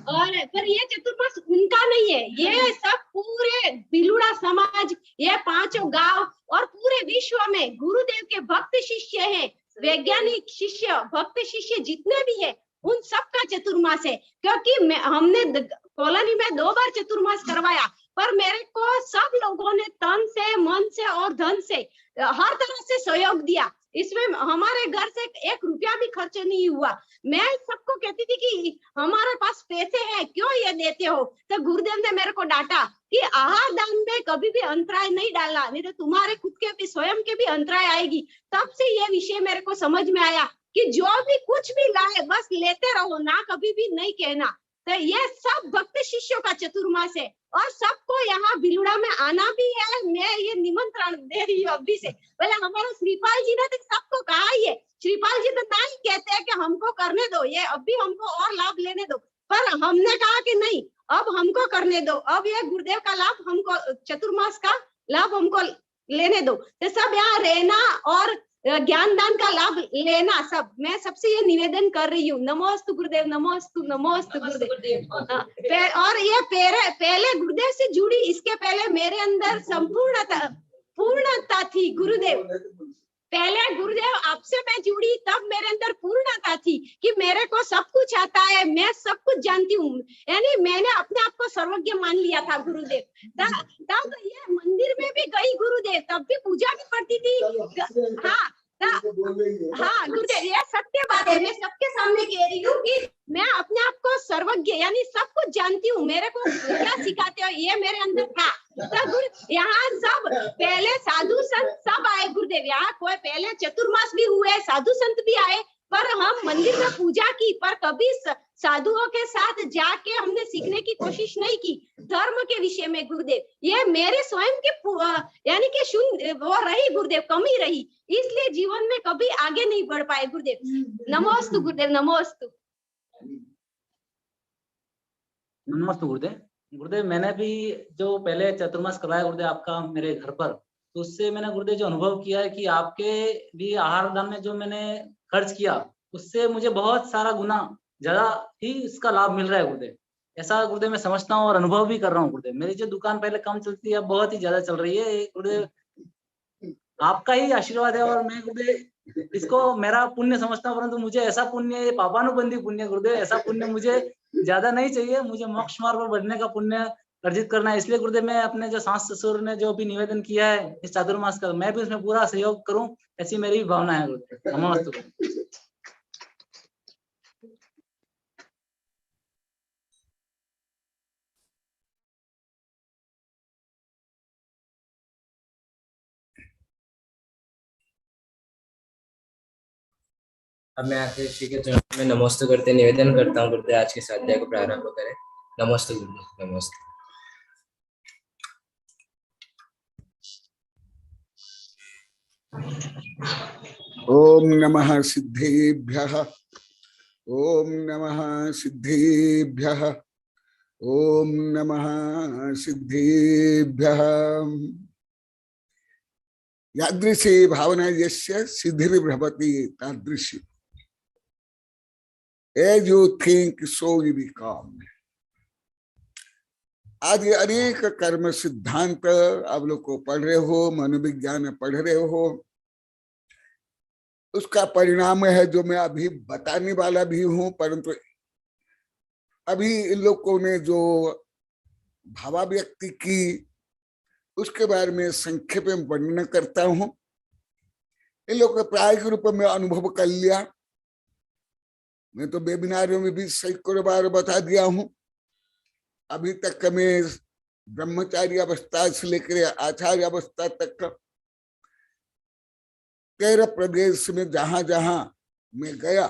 और पर ये चतुर्मास उनका नहीं है, ये सब पूरे बिलुड़ा समाज, ये 5 गांव और पूरे विश्व में गुरुदेव के भक्त शिष्य हैं, वैज्ञानिक शिष्य, भक्त शिष्य जितने भी है उन सब का चतुर्मास है। क्योंकि हमने कॉलोनी में 2 बार चतुर्मास करवाया, पर मेरे को सब लोगों ने तन से, मन से और धन से हर तरह से सहयोग दिया। इसमें हमारे घर से 1 रुपया भी खर्च नहीं हुआ। मैं सबको कहती थी कि हमारे पास पैसे हैं, क्यों ये देते हो। तो गुरुदेव ने मेरे को डांटा कि आहार दान में कभी भी अंतराय नहीं डालना, नहीं तो तुम्हारे खुद के भी स्वयं के भी अंतराय आएगी। तब से ये विषय मेरे को समझ में आया कि जो भी कुछ भी लाए बस लेते रहो, ना कभी भी नहीं कहना। तो ये सब भक्त शिष्यों का चतुर्मास है और सबको यहाँ बिलुड़ा में आना भी है। मैं ये निमंत्रण दे रही हूँ अभी से। पहले हमारा श्रीपाल जी ने तो सबको कहा ही है, श्रीपाल जी तो नहीं कहते हैं कि हमको करने दो, ये अभी हमको और लाभ लेने दो, पर हमने कहा कि नहीं, अब हमको करने दो, अब ये गुरुदेव का लाभ हमको, चतुर्मास का लाभ हमको लेने दो। तो सब यहाँ रहना और ज्ञान दान का लाभ लेना, सब मैं सबसे ये निवेदन कर रही हूँ। नमोस्तु गुरुदेव, नमोस्तु नमोस्तु गुरुदेव। और ये पहले गुरुदेव से जुड़ी, इसके पहले मेरे अंदर पूर्णता थी गुरुदेव। पहले गुरुदेव आपसे मैं जुड़ी तब मेरे अंदर पूर्णता थी कि मेरे को सब कुछ आता है, मैं सब कुछ जानती हूँ, यानी मैंने अपने आप को सर्वज्ञ मान लिया था गुरुदेव। तब ये मंदिर में भी गई गुरुदेव, तब भी पूजा भी करती थी। हाँ गुरुदेव, ये सत्य बात है, मैं सबके सामने कह रही हूँ कि मैं अपने आप को सर्वज्ञ यानी सब कुछ जानती हूँ। मेरे को क्या सिखाते हो ये मेरे अंदर था। यहाँ सब पहले साधु संत सब आए गुरुदेव, यहाँ कोई पहले चतुर्मास भी हुए, साधु संत भी आए, पर हम मंदिर में पूजा की, पर कभी साधुओं के साथ जाके हमने सीखने की कोशिश नहीं की। धर्म के विषय में गुरुदेव, ये मेरे स्वयं के यानी कि शून्य वो रही गुरुदेव, कमी रही, इसलिए जीवन में कभी आगे नहीं बढ़ पाए गुरुदेव। नमोस्तु गुरुदेव, नमोस्तु। नमस्ते गुरुदेव। गुरुदेव मैंने भी जो पहले चतुर्मास करवाया गुरुदेव आपका मेरे घर पर, तो उससे मैंने गुरुदेव जो अनुभव किया है कि आपके लिए आहार दान में जो मैंने खर्च किया उससे मुझे बहुत सारा गुना ज्यादा ही इसका लाभ मिल रहा है गुरुदेव। ऐसा गुरुदेव मैं समझता हूँ और अनुभव भी कर रहा हूँ गुरुदेव। मेरी जो दुकान पहले कम चलती है अब बहुत ही ज्यादा चल रही है गुरुदेव, आपका ही आशीर्वाद है। और मैं गुरुदेव इसको मेरा पुण्य समझता हूँ, परंतु मुझे ऐसा पुण्य पापानुबंधी पुण्य गुरुदेव, ऐसा पुण्य मुझे ज्यादा नहीं चाहिए, मुझे मोक्ष मार्ग पर बढ़ने का पुण्य अर्जित करना है। इसलिए गुरुदेव मैं अपने जो सास ससुर ने जो भी निवेदन किया है इस चातुर्मास का, मैं भी उसमें पूरा सहयोग करूं, ऐसी मेरी भावना है गुरुदेव। नमस्ते। अब मैं आके श्री के चरणों में नमस्ते करते निवेदन करता हूँ गुरुदेव आज के स्वाध्याय को प्रारंभ करें। नमस्ते गुरुदेव, नमस्ते। ओम नमः सिद्धेभ्यः, ओम नमः सिद्धेभ्यः, ओम नमः सिद्धेभ्यः। यादृशी भावना यस्य सिद्धिर्भवति तादृशी। As you think, so you become. आज ये अनेक कर्म सिद्धांत आप लोग को पढ़ रहे हो, मनोविज्ञान पढ़ रहे हो, उसका परिणाम है जो मैं अभी बताने वाला भी हूं। परंतु अभी इन लोगों ने जो भावाव्यक्ति की उसके बारे में संक्षेप में वर्णन करता हूं। इन लोगों के प्रायोगिक रूप में अनुभव कर लिया। मैं तो वेबिनारों में भी सैकड़ों बार बता दिया हूं। अभी तक मैं ब्रह्मचारी अवस्था से लेकर आचार्य अवस्था तक 13 प्रदेश में जहां जहां मैं गया,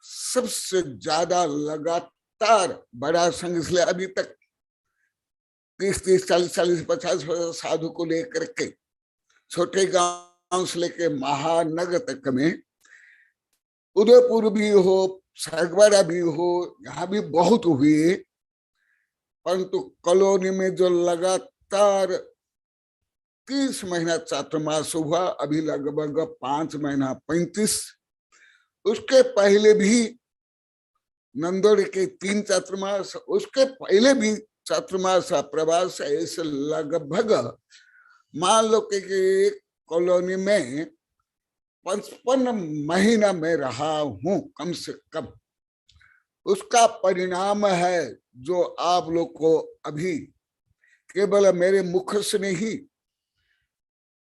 सबसे ज्यादा लगातार बड़ा संघ, इसलिए अभी तक 30, 40, 50 साधु को लेकर के छोटे गांव से लेकर महानगर तक में, उदयपुर भी हो, सरगवाड़ा भी हो, यहाँ भी बहुत हुए। परंतु कॉलोनी में जो लगातार 30 महीना चातुर्मास हुआ, अभी लगभग 5 महीना 35, उसके पहले भी नंदोड़ के 3 चातुर्मास, उसके पहले भी चातुर्मास प्रवास, ऐसे लगभग मान लो कि कॉलोनी में 55 महीना में रहा हूं कम से कम। उसका परिणाम है जो आप लोग को अभी केवल मेरे मुख से नहीं,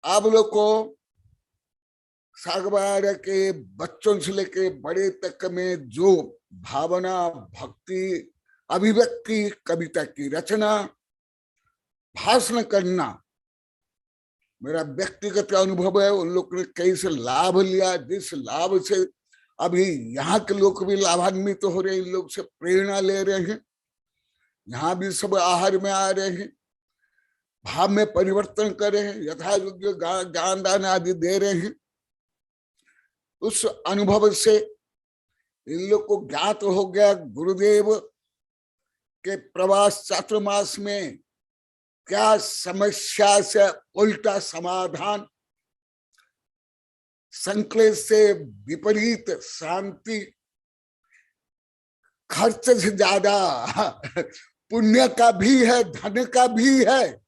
आप लोग को सागवाड़ा के बच्चों से लेके बड़े तक में जो भावना, भक्ति, अभिव्यक्ति, कविता की रचना, भाषण करना मेरा व्यक्तिगत अनुभव है। उन लोग ने कैसे लाभ लिया, जिस लाभ से अभी यहाँ के लोग भी लाभान्वित तो हो रहे हैं, इन लोग से प्रेरणा ले रहे हैं, यहाँ भी सब आहार में आ रहे हैं, भाव में परिवर्तन कर रहे हैं, यथायोग्य ज्ञान दान आदि दे रहे हैं। उस अनुभव से इन लोग को ज्ञात हो गया गुरुदेव के प्रवास चातुर्मास में क्या समस्या से उल्टा समाधान, संकलेश से विपरीत शांति, खर्च से ज्यादा पुण्य का भी है, धन का भी है,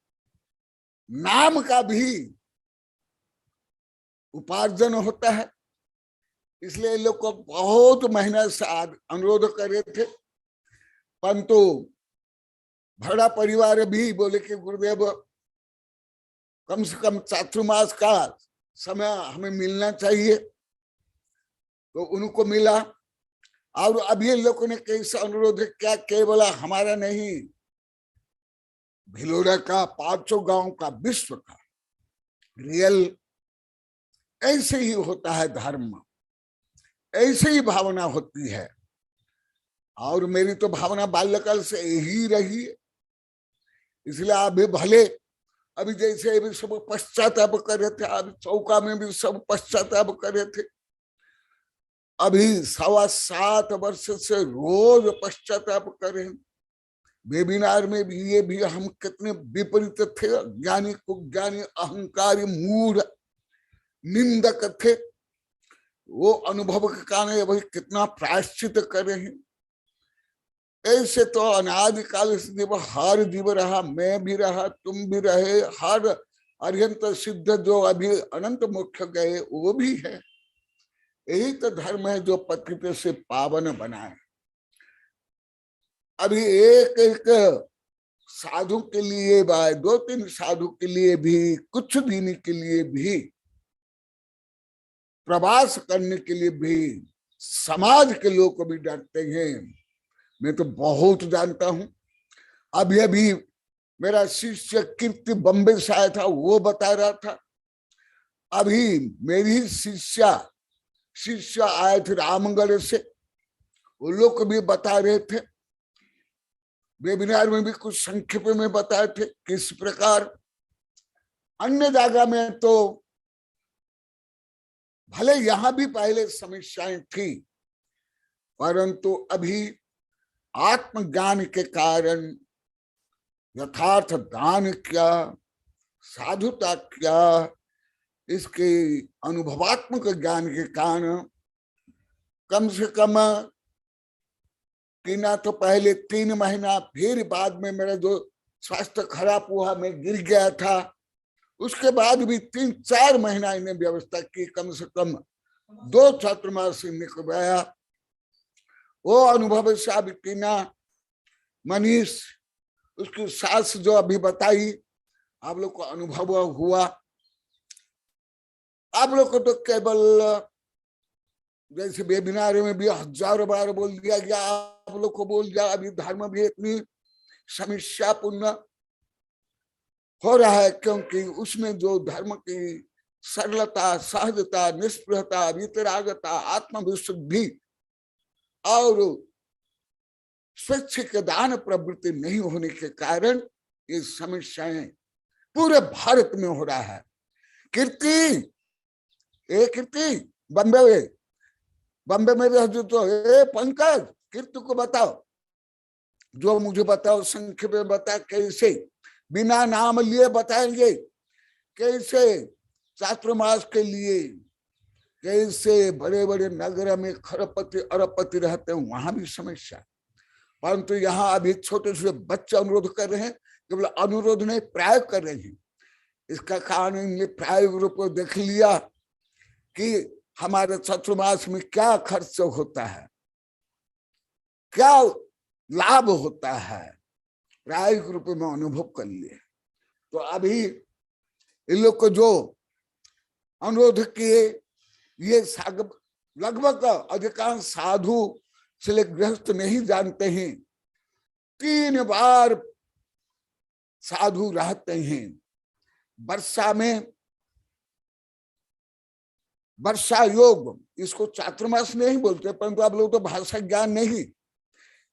नाम का भी उपार्जन होता है। इसलिए लोग को बहुत मेहनत से अनुरोध कर रहे थे, परंतु भड़ा परिवार भी बोले कि गुरुदेव कम से कम चातुर्मास का समय हमें मिलना चाहिए, तो उनको मिला। और अभी लोगों ने कैसे अनुरोध किया, केवल हमारा नहीं, भिलोरा का, 500 गांव का, विश्व का रियल। ऐसे ही होता है धर्म, ऐसे ही भावना होती है। और मेरी तो भावना बाल्यकाल से यही रही है। इसलिए आप भी भले अभी जैसे अभी सब पश्चाताप कर रहे थे, अभी चौका में भी सब पश्चाताप कर रहे थे, अभी 7.25 वर्ष से रोज पश्चाताप कर रहे हैं। वेबिनार में भी ये भी हम कितने विपरीत थे, ज्ञानी कुज्ञानी अहंकारी मूढ़ निंदक थे, वो अनुभव के कारण अभी कितना प्रायश्चित कर रहे हैं। ऐसे तो अनादिकाल से जीव हर जीव रहा, मैं भी रहा, तुम भी रहे, हर अरिहंत सिद्ध जो अभी अनंत मोक्ष गए वो भी है। यही तो धर्म है जो पतित से पावन बनाए। अभी एक एक साधु के लिए, 2-3 साधु के लिए भी, कुछ दिन के लिए भी, प्रवास करने के लिए भी समाज के लोग को भी डरते हैं। मैं तो बहुत जानता हूं। अभी अभी मेरा शिष्य कीर्ति बम्बे से आया था, वो बता रहा था। अभी मेरी शिष्य आए थे रामगढ़ से, वो लोग भी बता रहे थे। वेबिनार में भी कुछ संक्षेप में बताए थे किस प्रकार। अन्य जगह में तो भले यहां भी पहले समस्याएं थी, परंतु अभी आत्मज्ञान के कारण यथार्थ दान क्या, साधुता क्या, इसके अनुभवात्मक ज्ञान के कारण कम से कम कि ना तो पहले 3 महीना, फिर बाद में मेरा जो स्वास्थ्य खराब हुआ, मैं गिर गया था, उसके बाद भी 3-4 महीना इन्हें व्यवस्था की, कम से कम 2 चातुर्मास निकलवाया। वो अनुभव से अभी टीना, मनीष, उसकी सास जो अभी बताई, आप लोग को अनुभव हुआ। आप लोग को तो केवल जैसे वेबिनार में भी 1000 बार बोल दिया गया, आप लोग को बोल दिया। अभी धर्म भी इतनी समस्यापूर्ण हो रहा है, क्योंकि उसमें जो धर्म की सरलता, सहजता, निष्प्रहता, वितरागता, आत्मविशुद्धि और स्वैच्छिक दान प्रवृत्ति नहीं होने के कारण ये समस्याएं पूरे भारत में हो रहा है। कीर्ति बम्बे में रह जो, तो पंकज कीर्ति को बताओ, जो मुझे बताओ, संक्षेप में बता, कैसे बिना नाम लिए बताएंगे, कैसे चातुर्मास के लिए, कैसे बड़े बड़े नगर में खरबपति अरबपति रहते हैं, वहां भी समस्या। परंतु यहाँ अभी छोटे छोटे बच्चे अनुरोध कर रहे हैं, केवल अनुरोध नहीं, प्रायोग कर रहे हैं। इसका कारण इनने प्रायोग रूप में देख लिया कि हमारे चातुर्मास में क्या खर्च होता है, क्या लाभ होता है, प्रायोगिक रूप में अनुभव कर लिए। तो अभी इन लोग को जो अनुरोध किए, ये लगभग अधिकांश साधु से गृहस्थ नहीं जानते हैं। 3 बार साधु रहते हैं वर्षा में। वर्षा योग, इसको चातुर्मास नहीं बोलते, परंतु आप लोग तो भाषा ज्ञान नहीं,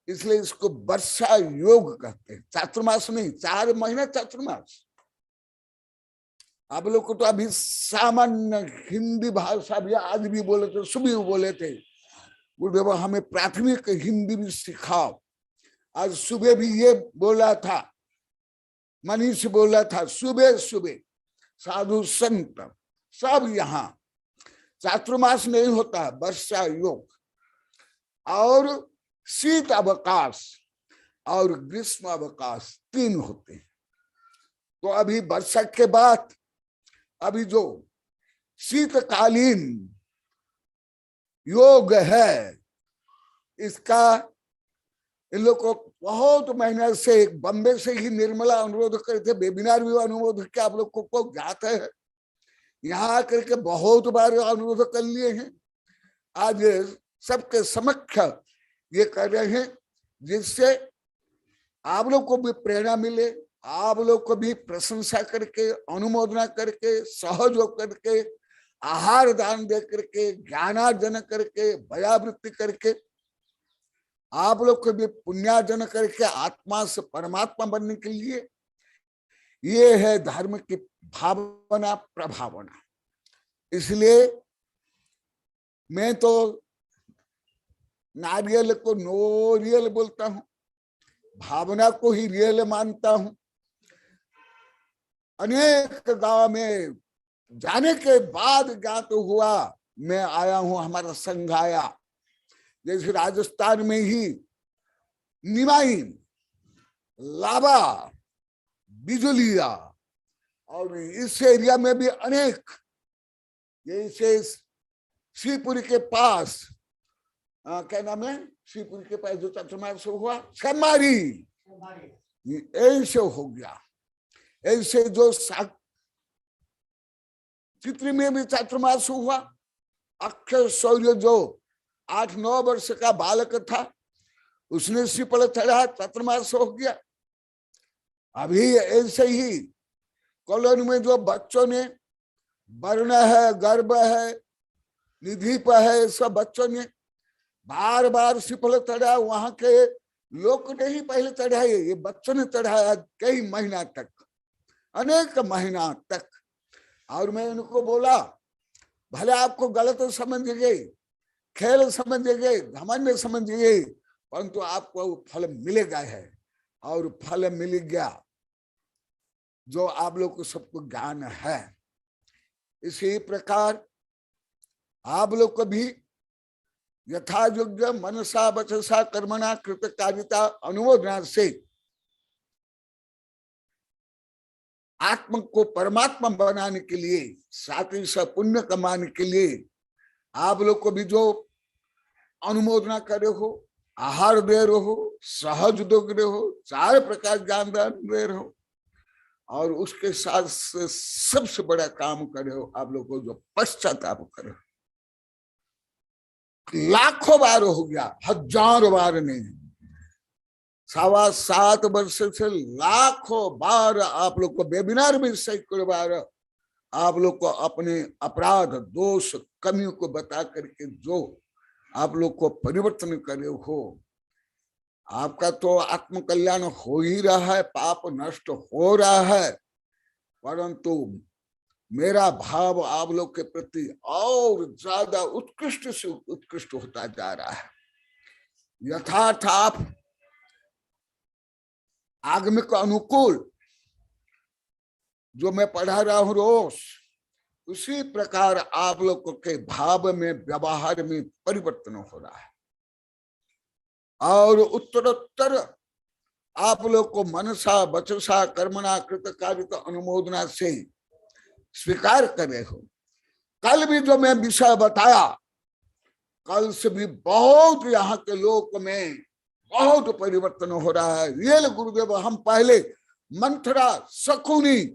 इसलिए इसको वर्षा योग कहते हैं, चातुर्मास नहीं। 4 महीना चातुर्मास। आप लोग को तो अभी सामान्य हिंदी भाषा भी आज भी बोले थे, सुबह बोले थे, गुरुदेव हमें प्राथमिक हिंदी भी सिखाओ। आज सुबह भी ये बोला था, मनीष बोला था, सुबह साधु संत सब यहाँ। चातुर्मास नहीं होता, वर्षा योग और शीत अवकाश और ग्रीष्म अवकाश 3 होते हैं। तो अभी वर्षा के बाद अभी जो शीतकालीन योग है, इसका इन लोग को बहुत महीने से बम्बे से ही निर्मला अनुरोध करे थे, वेबिनार भी अनुरोध किया, आप लोग को ज्ञात है। यहाँ करके बहुत बार अनुरोध कर लिए हैं। आज सबके समक्ष ये कर रहे हैं, जिससे आप लोग को भी प्रेरणा मिले, आप लोग को भी प्रशंसा करके, अनुमोदना करके, सहयोग करके, आहार दान दे करके, ज्ञानार्जन करके, भयावृत्ति करके, आप लोग को भी पुण्यार्जन करके आत्मा से परमात्मा बनने के लिए ये है धर्म की भावना, प्रभावना। इसलिए मैं तो नारियल को नोरियल बोलता हूं, भावना को ही रियल मानता हूं। अनेक गांव में जाने के बाद ज्ञात हुआ, मैं आया हूं, हमारा संघ आया। जैसे राजस्थान में ही निमाई, लाबा, बिजुलिया, और इस एरिया में भी अनेक, जैसे श्रीपुरी के पास क्या नाम है, श्रीपुरी के पास जो चातुर्मास हुआ, सेमारी, ऐसे हो गया। ऐसे जो चित्र में भी चातुर्मास हुआ। अक्षर शौर्य जो 8-9 वर्ष का बालक था, उसने श्रीफल चढ़ा, चातुर्मास हो गया। अभी ऐसे ही कॉलोनी में जो बच्चों ने वर्ण है, गर्भ है, निधिप है, सब बच्चों ने बार बार श्रीफल चढ़ा। वहां के लोग नहीं पहले चढ़ाए, ये बच्चों ने चढ़ाया कई महीना तक, अनेक महीना तक। और मैं इनको बोला, भले आपको गलत समझ गए, खेल समझ गए, घमंड समझ गए, परंतु आपको फल मिलेगा है। और फल मिल गया, जो आप लोग को सबको ज्ञान है। इसी प्रकार आप लोग को भी यथा योग्य मनसा वचसा कर्मणा कृतकारिता अनुमोदना से आत्मा को परमात्मा बनाने के लिए, साथ ही साथ पुण्य कमाने के लिए आप लोग को भी जो अनुमोदना करे हो, आहार दे रहे हो, सहज दे रहे हो, 4 प्रकार ज्ञान दे रहे हो, और उसके साथ सबसे बड़ा काम करे हो आप लोग को जो पश्चाताप करे। लाखों बार हो गया, हजारों बार नहीं, 7.25 वर्ष से लाखों बार आप लोग को वेबिनार में सैकड़ों बार आप लोग को अपने अपराध, दोष, कमियों को बता करके जो आप लोग को परिवर्तन करे हो, आपका तो आत्म कल्याण हो ही रहा है, पाप नष्ट हो रहा है। परंतु मेरा भाव आप लोग के प्रति और ज्यादा उत्कृष्ट से उत्कृष्ट होता जा रहा है। यथार्थ आप आगमिक अनुकूल जो मैं पढ़ा रहा हूं रोज, उसी प्रकार आप लोगों के भाव में, व्यवहार में परिवर्तन हो रहा है। और उत्तरोत्तर आप लोग को मनसा वचसा कर्मणा कृतकारिता अनुमोदना से स्वीकार करे हो। कल भी जो मैं विषय बताया, कल से भी बहुत यहाँ के लोग में बहुत परिवर्तन हो रहा है। रियल गुरुदेव, हम पहले मंथरा, शकुनी,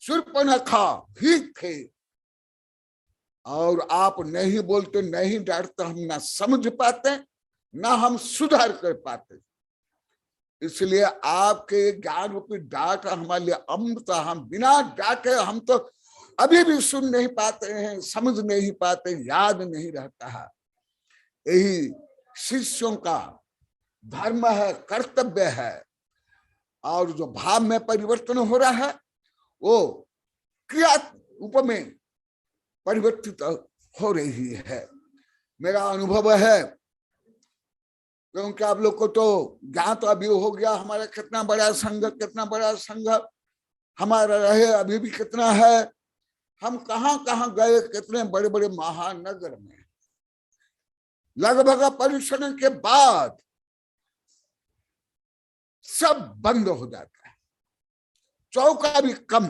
शूर्पणखा ही थे, और आप नहीं बोलते, नहीं डांटते, हम ना समझ पाते, ना हम सुधार कर पाते। इसलिए आपके ज्ञान रूपी डांट हमारे लिए अमृत। हम बिना डांटे हम तो अभी भी सुन नहीं पाते हैं, समझ नहीं पाते, याद नहीं रहता है। यही शिष्यों का धर्म है, कर्तव्य है। और जो भाव में परिवर्तन हो रहा है वो क्रिया रूप में परिवर्तित हो रही है। मेरा अनुभव है, क्योंकि आप लोग को तो ज्ञान तो अभी हो गया हमारा कितना बड़ा संघ, कितना बड़ा संघ हमारा रहे, अभी भी कितना है, हम कहां कहां गए, कितने बड़े बड़े महानगर में। लगभग परिश्रम के बाद सब बंद हो जाता है। चौका भी कम,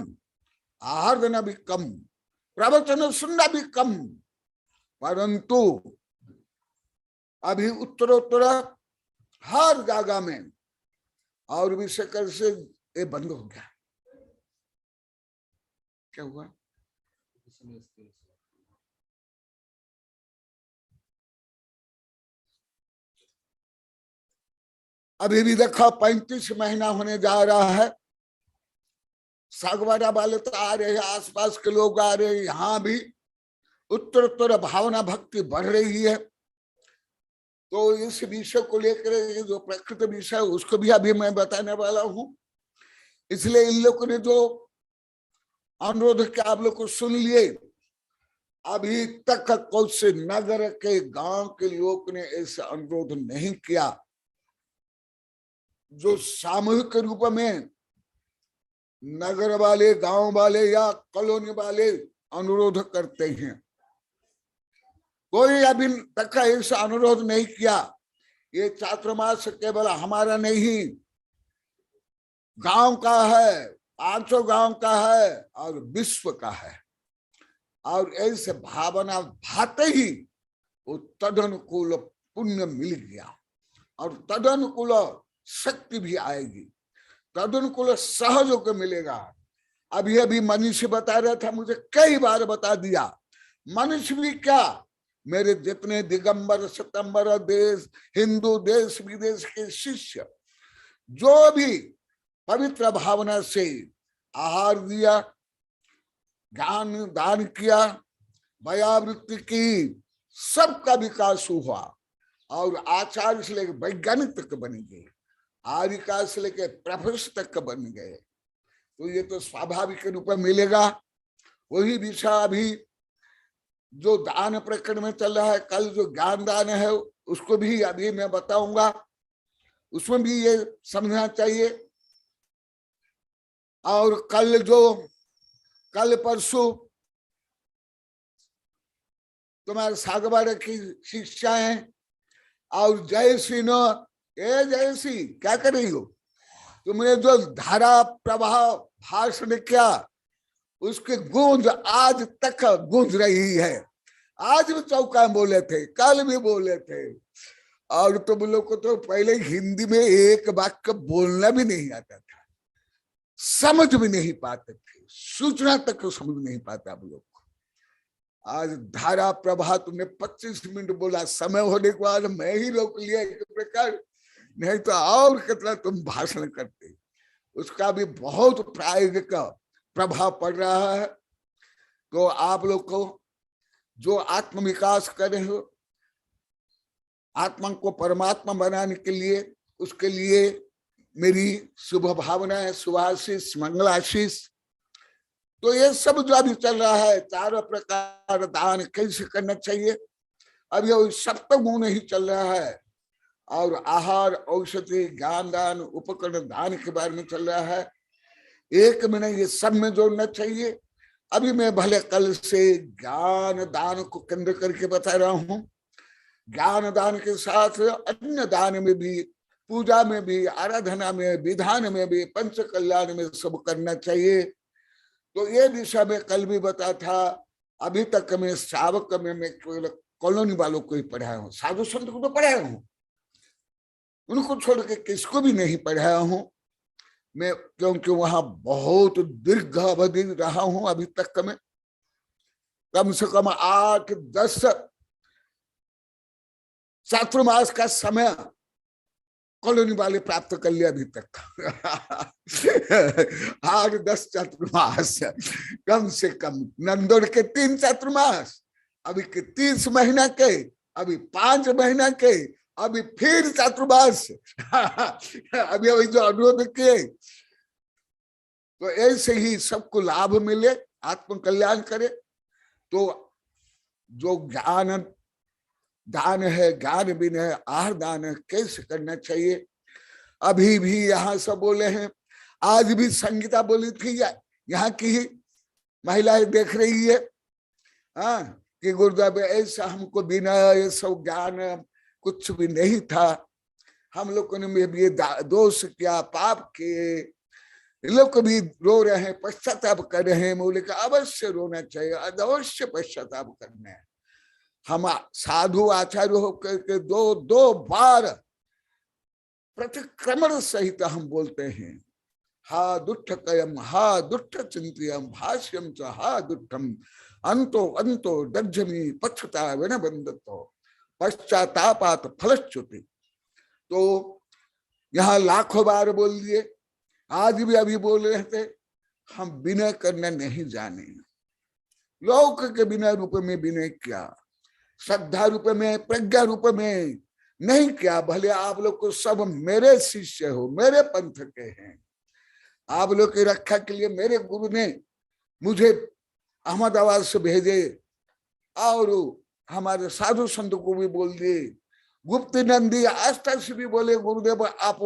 आहार देना भी कम, प्रवचन सुनना भी कम। परंतु अभी उत्तरोत्तर हर जगह में और विषय से ये बंद हो गया। क्या हुआ? अभी भी देखो 35 महीना होने जा रहा है। सागवाड़ा वाले तो आ रहे हैं, आसपास के लोग आ रहे हैं, यहाँ भी उत्तरोत्तर भावना भक्ति बढ़ रही है। तो इस विषय को लेकर जो प्रकृत विषय उसको भी अभी मैं बताने वाला हूँ। इसलिए इन लोगों ने जो अनुरोध किया आप लोग को सुन लिए। अभी तक कौन से नगर के गांव के लोग ने ऐसा अनुरोध नहीं किया जो सामूहिक रूप में नगर वाले, गांव वाले या कॉलोनी वाले अनुरोध करते हैं। कोई अभी तक ऐसा अनुरोध नहीं किया। ये चातुर्मास केवल हमारा नहीं, गांव का है, 500 गांव का है और विश्व का है। और ऐसे भावना भाते ही वो तदनुकूल पुण्य मिल गया और तदनुकूल शक्ति भी आएगी, तदनुकूल सहयोग मिलेगा। अभी अभी मनुष्य बता रहा था, मुझे कई बार बता दिया, मनुष्य भी क्या, मेरे जितने दिगंबर सितंबर देश, हिंदू देश विदेश के शिष्य जो भी पवित्र भावना से आहार दिया, ज्ञान दान किया, व्यावृत्ति की, सबका विकास हुआ और आचार्य से लेकर वैज्ञानिक तक बन गए, आर्यिका से लेकर प्रोफेसर तक बन गए। तो ये तो स्वाभाविक रूप में मिलेगा। वही विषय अभी जो दान प्रकरण में चल रहा है, कल जो ज्ञान दान है उसको भी अभी मैं बताऊंगा, उसमें भी ये समझना चाहिए। और कल परसों तुम्हारे सागवाड़ा की शिक्षाएं और जयश्री न, ए जयश्री क्या कर रही हो, तुमने जो धारा प्रवाह भाषण किया उसकी गूंज आज तक गूंज रही है। आज भी चौका बोले थे, कल भी बोले थे। और तुम लोग को तो पहले हिंदी में एक वाक्य बोलना भी नहीं आता था, समझ भी नहीं पाते थे, सूचना तक समझ नहीं पाते आप लोग। आज धारा प्रवाह तुमने 25 मिनट बोला, समय होने के बाद मैं ही रोक लिया एक प्रकार, नहीं तो और कितना तुम भाषण करते। उसका भी बहुत प्रायोगिक प्रभाव पड़ रहा है। तो आप लोग को जो आत्म विकास कर रहे हो, आत्मा को परमात्मा बनाने के लिए, उसके लिए मेरी शुभ भावना है, शुभाशीष मंगलाशीष। तो ये सब जो अभी चल रहा है, चारों प्रकार दान कैसे करना चाहिए, अब ये सप्तम गुण ही चल रहा है। और आहार, औषधि, ज्ञान दान, उपकरण दान के बारे में चल रहा है। एक महीने ये सब में जोड़ना चाहिए। अभी मैं भले कल से ज्ञान दान को केंद्र करके बता रहा हूँ। ज्ञान दान के साथ अन्य दान में भी, पूजा में भी, आराधना में, विधान में भी, पंच कल्याण में सब करना चाहिए। तो ये विषय में कल भी बता था। अभी तक मैं श्रावक में मैं केवल कॉलोनी वालों को ही पढ़ाया हूँ, साधु संत को तो पढ़ाया हूँ, उनको छोड़ के किसको भी नहीं पढ़ाया हूँ मैं, क्योंकि वहां बहुत दीर्घ अवधि रहा हूं। अभी तक में कम से कम 8-10 चातुर्मास का समय कॉलोनी वाले प्राप्त कर लिया अभी तक। 8-10 चातुर्मास कम से कम, नंदोर के 3 चातुर्मास, अभी के 30 महीना के, अभी 5 महीना के, अभी फिर चातुर्मास। अभी अभी जो अनुरोध किए, तो ऐसे ही सबको लाभ मिले, आत्म कल्याण करे। तो जो ज्ञान दान है, ज्ञान बिन है, आहार दान है, कैसे करना चाहिए। अभी भी यहाँ सब बोले हैं, आज भी संगीता बोली थी, यहाँ की ही महिलाएं देख रही है, हाँ, कि गुरुदेव ऐसा हमको बिना ये सब ज्ञान कुछ भी नहीं था, हम लोगों ने भी दोष किया, पाप किए, लोग भी रो रहे हैं, पश्चाताप कर रहे हैं। बोले कि अवश्य रोना चाहिए, अवश्य पश्चाताप करना है। हम साधु आचार्य होकर के दो बार प्रतिक्रमण सहित हम बोलते हैं, हा दुष्ट कयम, हा दुष्ट चिंतयम, भाष्यम च हा दुष्टम, अंतो अंतो दज्जमी पक्षता विन बंधतो पश्चातापात फलश्रुति। तो यहाँ लाखों बार बोल दिए, आज भी अभी बोल रहे थे, हम विनय करना नहीं जाने। लोक के विनय रूप में विनय किया, श्रद्धा रूप में, प्रज्ञा रूप में नहीं किया। भले आप लोग को सब मेरे शिष्य हो, मेरे पंथ के हैं, आप लोग की रक्षा के लिए मेरे गुरु ने मुझे अहमदाबाद से भेजे और हमारे साधु संत को भी बोल दिए, गुप्त नंदी आस्था से भी बोले गुरुदेव आप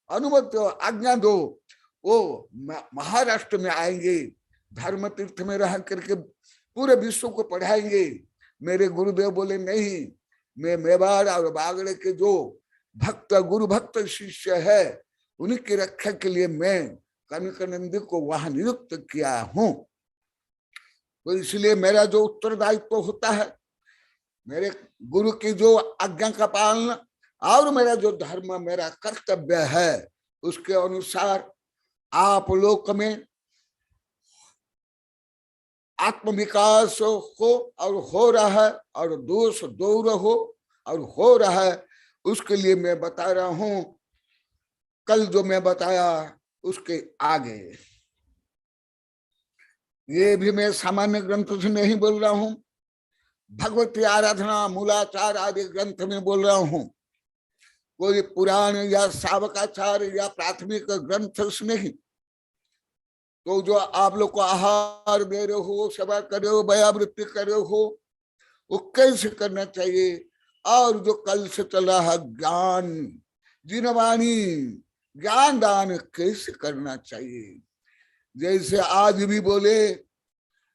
अनुमति आज्ञा दो, वो महाराष्ट्र में आएंगे, धर्म तीर्थ में रह करके पूरे विश्व को पढ़ाएंगे। मेरे गुरुदेव बोले नहीं, मैं मेवाड़ और बागड़े के जो भक्त गुरु भक्त शिष्य है उनकी रक्षा के लिए मैं कनकानंदी को वहां नियुक्त किया हूं। तो इसलिए मेरा जो उत्तरदायित्व होता है, मेरे गुरु की जो आज्ञा का पालन और मेरा जो धर्म मेरा कर्तव्य है, उसके अनुसार आप लोक में आत्म विकास हो और हो रहा है, और दोष दूर हो रहा है। उसके लिए मैं बता रहा हूं, कल जो मैं बताया उसके आगे। ये भी मैं सामान्य ग्रंथ से नहीं बोल रहा हूं, भगवती आराधना मूलाचार आदि ग्रंथ में बोल रहा हूं, कोई पुराण या सावकाचार या प्राथमिक ग्रंथ से नहीं। तो जो आप लोग को आहार दे रहे हो, सेवा कर रहे हो, व्यावृत्ति कर रहे हो, वो कैसे करना चाहिए, और जो कल से चल रहा है ज्ञान जिनवाणी ज्ञान दान कैसे करना चाहिए। जैसे आज भी बोले,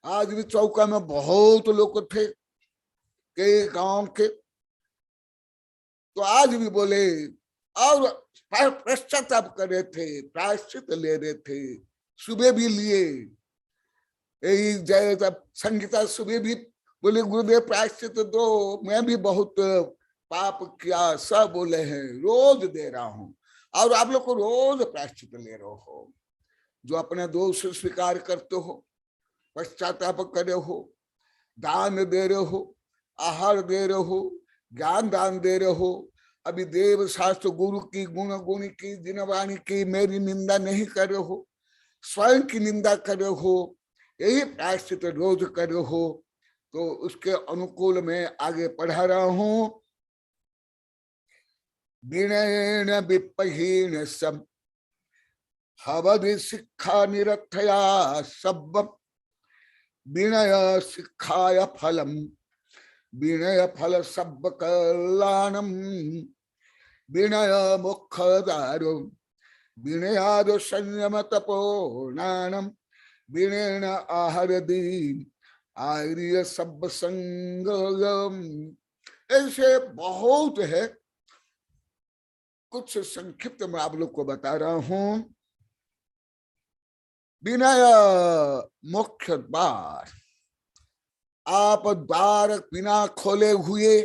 आज भी चौका में बहुत लोग थे कई गांव के, तो आज भी बोले और पश्चाताप कर रहे थे, प्रायश्चित ले रहे थे, सुबह भी लिए। यही जय संगीता सुबह भी बोले गुरुदेव प्रायश्चित दो, मैं भी बहुत पाप किया, सब बोले हैं, रोज दे रहा हूं। और आप लोग को रोज प्रायश्चित ले रहे हो, जो अपने दोष स्वीकार करते हो, पश्चाताप कर रहे हो, दान दे रहे हो, आहार दे रहे हो, ज्ञान दान दे रहे हो। अभी देव शास्त्र गुरु की गुण गुणी की जिनवाणी की मेरी निंदा नहीं कर रहे हो, स्वयं की निंदा कर रहे हो, यही प्रायश्चित रोज कर रहे हो। तो उसके अनुकूल में आगे पढ़ा रहा हूं। विनयेन विपहीन सब हवधि शिक्षा निरर्थया सब, विनय शिक्षाय फलम विनय फल सब कल्याणम, विनय मुख्य दारो विनयाद संयम तपोनानम, विनयन आहरदी आर्य सब संगम। ऐसे बहुत है, कुछ संक्षिप्त में आप लोग को बता रहा हूं। विनय मुख्य द्वार, आप द्वार बिना खोले हुए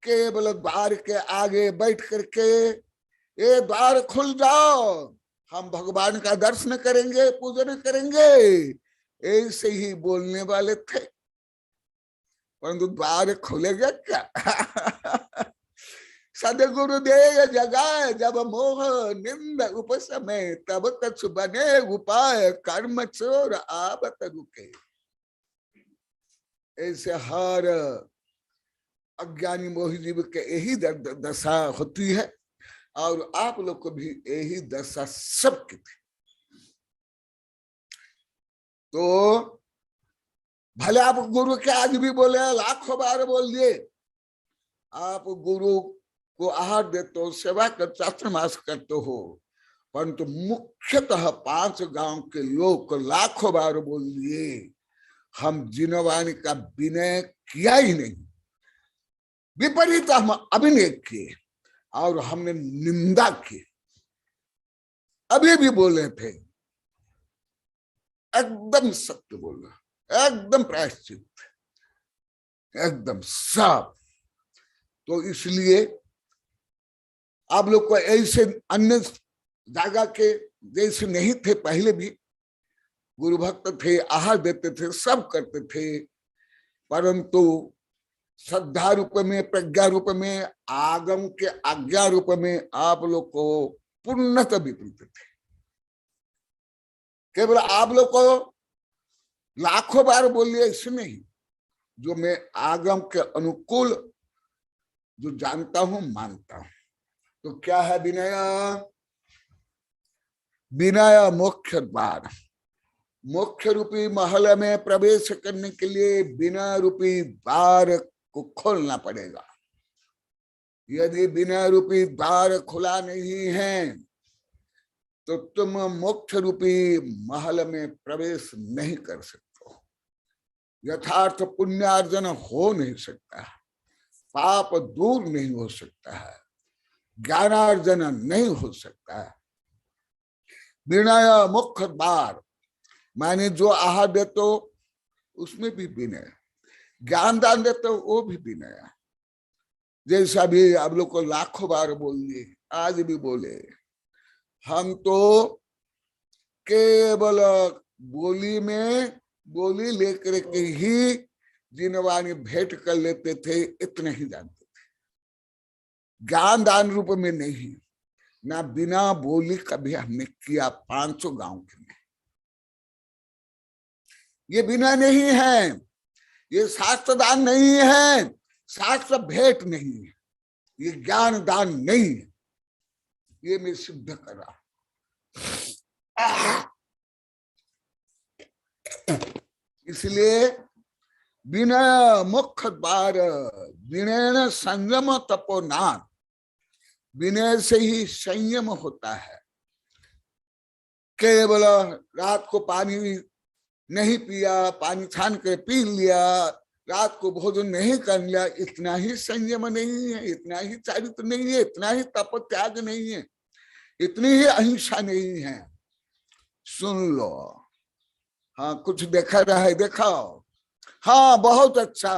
केवल द्वार के आगे बैठ करके ये द्वार खुल जाओ, हम भगवान का दर्शन करेंगे, पूजन करेंगे, ऐसे ही बोलने वाले थे, परंतु द्वार खुलेगा क्या? सदगुरु दे जगाए जब मोह निंद उपसमय, तब कछु बने उपाय कर्म चोर आवत रुके। ऐसे हर अज्ञानी मोही जीव के यही दशा होती है, और आप लोग को भी यही दशा सबकी थी। तो भले आप गुरु के आज भी बोले, लाखों बार बोल दिए, आप गुरु को आहार देते हो, सेवा कर चातुर्मास करते हो, परंतु मुख्यतः 5 गांव के लोग को लाखों बार बोल दिए, हम जिनवाणी का विनय किया ही नहीं, विपरीत हम अभिनय किए और हमने निंदा की। अभी भी बोले थे, एकदम सत्य बोला, एकदम प्रायश्चित, एकदम साफ। तो इसलिए आप लोग को ऐसे अन्य जगह के जैसे नहीं थे, पहले भी गुरु भक्त थे, आहार देते थे, सब करते थे, परंतु श्रद्धा रूप में, प्रज्ञा रूप में, आगम के आज्ञा रूप में आप लोग को पूर्णतः विपरीत थे। केवल आप लोग को लाखों बार बोलिए ऐसे नहीं, जो मैं आगम के अनुकूल जो जानता हूं, मानता हूं। तो क्या है विनय? विनय मुख्य द्वार, मुख्य रूपी महल में प्रवेश करने के लिए विनय रूपी द्वार को खोलना पड़ेगा। यदि विनय रूपी द्वार खुला नहीं है तो तुम मुख्य रूपी महल में प्रवेश नहीं कर सकते हो। यथार्थ पुण्यार्जन हो नहीं सकता है, पाप दूर नहीं हो सकता है, ज्ञानार्जन नहीं हो सकता है। विनय मुख्य द्वार माने जो आहार देते हो उसमें भी विनय, ज्ञान दान देते हो वो भी विनय। जैसा भी आप लोग को लाखों बार बोल दिए, आज भी बोले, हम तो केवल बोली में बोली लेकर के ही जिनवानी भेंट कर लेते थे, इतने ही जानते थे, ज्ञान दान रूप में नहीं। ना बिना बोली कभी हमने किया 500 गांव के में। ये बिना नहीं है, ये शास्त्र दान नहीं है, शास्त्र भेंट नहीं है, ये ज्ञान दान नहीं है, ये मैं सिद्ध करा। इसलिए विनय मुख्य द्वार, विनय संयम तपोनान, विनय से ही संयम होता है। केवल रात को पानी नहीं पिया, पानी छान के पी लिया, रात को भोजन नहीं कर लिया, इतना ही संयम नहीं है, इतना ही चारित्र नहीं है, इतना ही तप त्याग नहीं है, इतनी ही अहिंसा नहीं है। सुन लो, हाँ कुछ देखा रहा है, दिखाओ। हाँ बहुत अच्छा,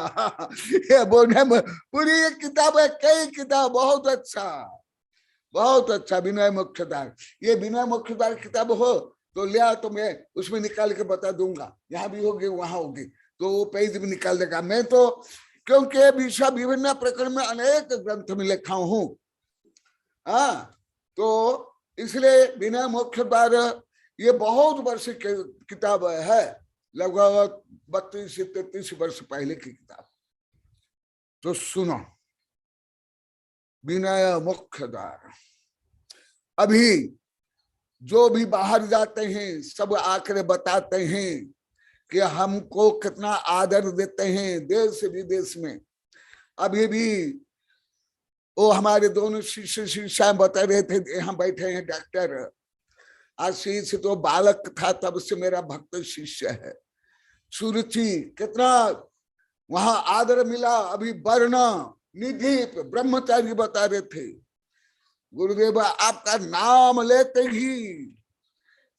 ये बोलने में पूरी एक किताब है, कई किताब, बहुत अच्छा, बहुत अच्छा। विनय मुख्यदार, ये विनय मुख्यदार किताब हो तो लिया तो मैं उसमें निकाल के बता दूंगा, यहाँ भी होगी वहां होगी, तो वो पेज भी निकाल देगा। मैं तो क्योंकि विषय विभिन्न प्रकरण में अनेक ग्रंथ में लिखा हूं, हाँ, तो इसलिए विनय मुख्यदार ये बहुत वर्ष की किताब है, लगभग 32 से 33 वर्ष पहले की किताब। तो सुनो, विनय मुख्यदार। अभी जो भी बाहर जाते हैं सब आकर बताते हैं कि हमको कितना आदर देते हैं देश विदेश में। अभी भी वो हमारे दोनों शिष्य शिष्या बता रहे थे, यहाँ बैठे हैं डॉक्टर आशीष, तो बालक था तब से मेरा भक्त शिष्य है। सुरुचि, कितना वहां आदर मिला। अभी वर्ण निधि ब्रह्मचारी बता रहे थे, गुरुदेव आपका नाम लेते ही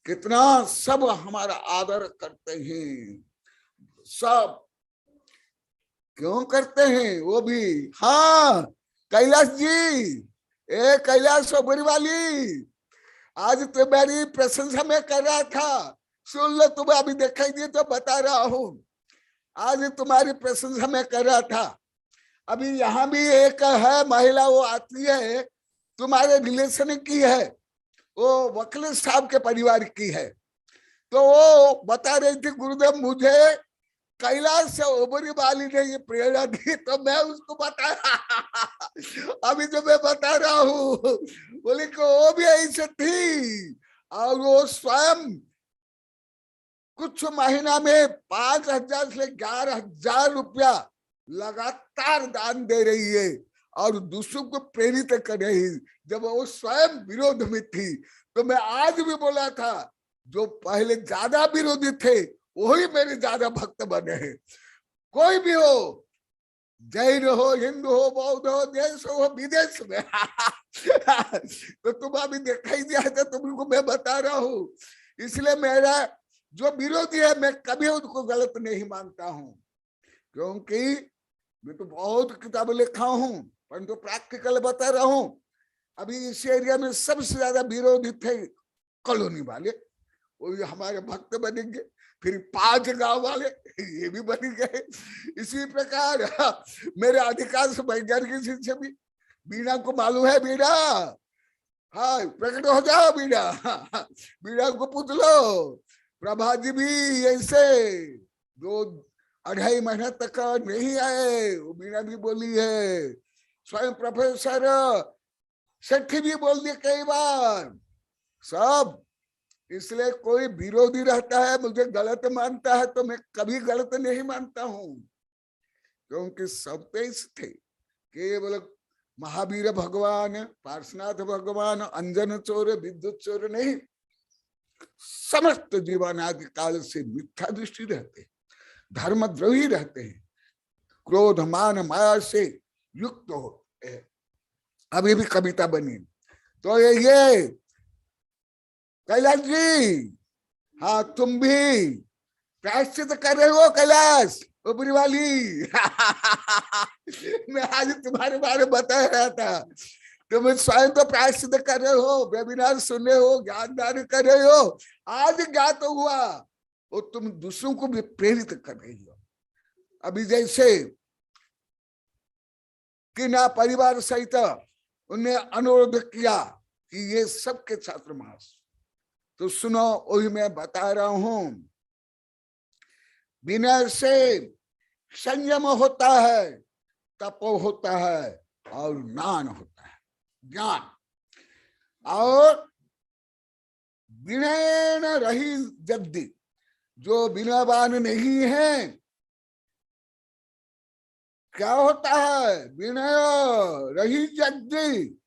कितना सब हमारा आदर करते हैं। सब क्यों करते हैं वो भी। हाँ कैलाश जी, ए कैलाश वाली, आज तो मेरी प्रशंसा में कर रहा था, सुन लो, तुम्हें अभी दिखाई दिए तो बता रहा हूं। आज तुम्हारी प्रशंसा में कर रहा था। अभी यहाँ भी एक है महिला, वो आती है, तुम्हारे रिलेशन की है, वो वकील साहब के परिवार की है। तो वो बता रही थी, गुरुदेव मुझे कैलाश से ओबरी वाली ने ये प्रेरणा दी, तो मैं उसको बता अभी जो मैं बता रहा हूँ, बोले कि वो भी ऐसे थी, और वो स्वयं कुछ महीना में 5,000 से 11,000 रुपया लगातार दान दे रही है और दूसरों को प्रेरित कर रही। जब वो स्वयं विरोध में थी, तो मैं आज भी बोला था, जो पहले ज्यादा विरोधी थे वही मेरे ज्यादा भक्त बने हैं। कोई भी हो, जैन हो, हिंदू हो, बौद्ध हो, देश हो, विदेश में तो तुम अभी दिखाई दिया था, तुमको मैं बता रहा हूँ। इसलिए मेरा जो विरोधी है, मैं कभी उनको गलत नहीं मानता हूँ, क्योंकि मैं तो बहुत किताब लिखा हूँ, परंतु प्रैक्टिकल बता रहा हूँ। अभी इस एरिया में सबसे ज्यादा विरोधी थे कॉलोनी वाले, वो हमारे भक्त बनेंगे, फिर 5 गांव वाले ये भी बन गए। इसी प्रकार मेरे अधिकांश वैज्ञानिक शिष्य भी, बीना को मालूम है, बीना, हाँ प्रकट हो जाओ बीना, बीना को पूछ लो। प्रभा जी भी ऐसे 2-2.5 महीना तक नहीं आए, वो बीना भी बोली है। स्वयं प्रोफेसर सेठी भी बोल दिए कई बार। सब इसलिए कोई विरोधी रहता है, मुझे गलत मानता है, तो मैं कभी गलत नहीं मानता हूं, क्योंकि सब तेज थे। केवल महावीर भगवान, पार्श्वनाथ भगवान, अंजन चोर, विद्युत चोर नहीं, समस्त जीवन आदि काल से मिथ्या दृष्टि रहते, धर्मद्रोही रहते हैं, क्रोध मान माया से युक्त होते हैं। अभी भी कविता बनी तो ये कैलाश जी, हाँ तुम भी प्रायश्चित कर रहे हो कैलाश ऊपरी वाली। मैं आज तुम्हारे बारे में बता रहा था, तुम स्वयं तो प्रायश्चित कर रहे हो, वेबिनार सुन रहे हो, ज्ञानदान कर रहे हो, आज ज्ञात हुआ, और तुम दूसरों को भी प्रेरित कर रही हो। अभी जैसे कि ना परिवार सहित उन्हें अनुरोध किया कि ये सबके चातुर्मास, तो सुनो वही मैं बता रहा हूं। विनय से संयम होता है, तप होता है, और ज्ञान होता है, ज्ञान। और विनय न रही जगदी, जो विनयवान नहीं है, क्या होता है? विनय रही जगदी,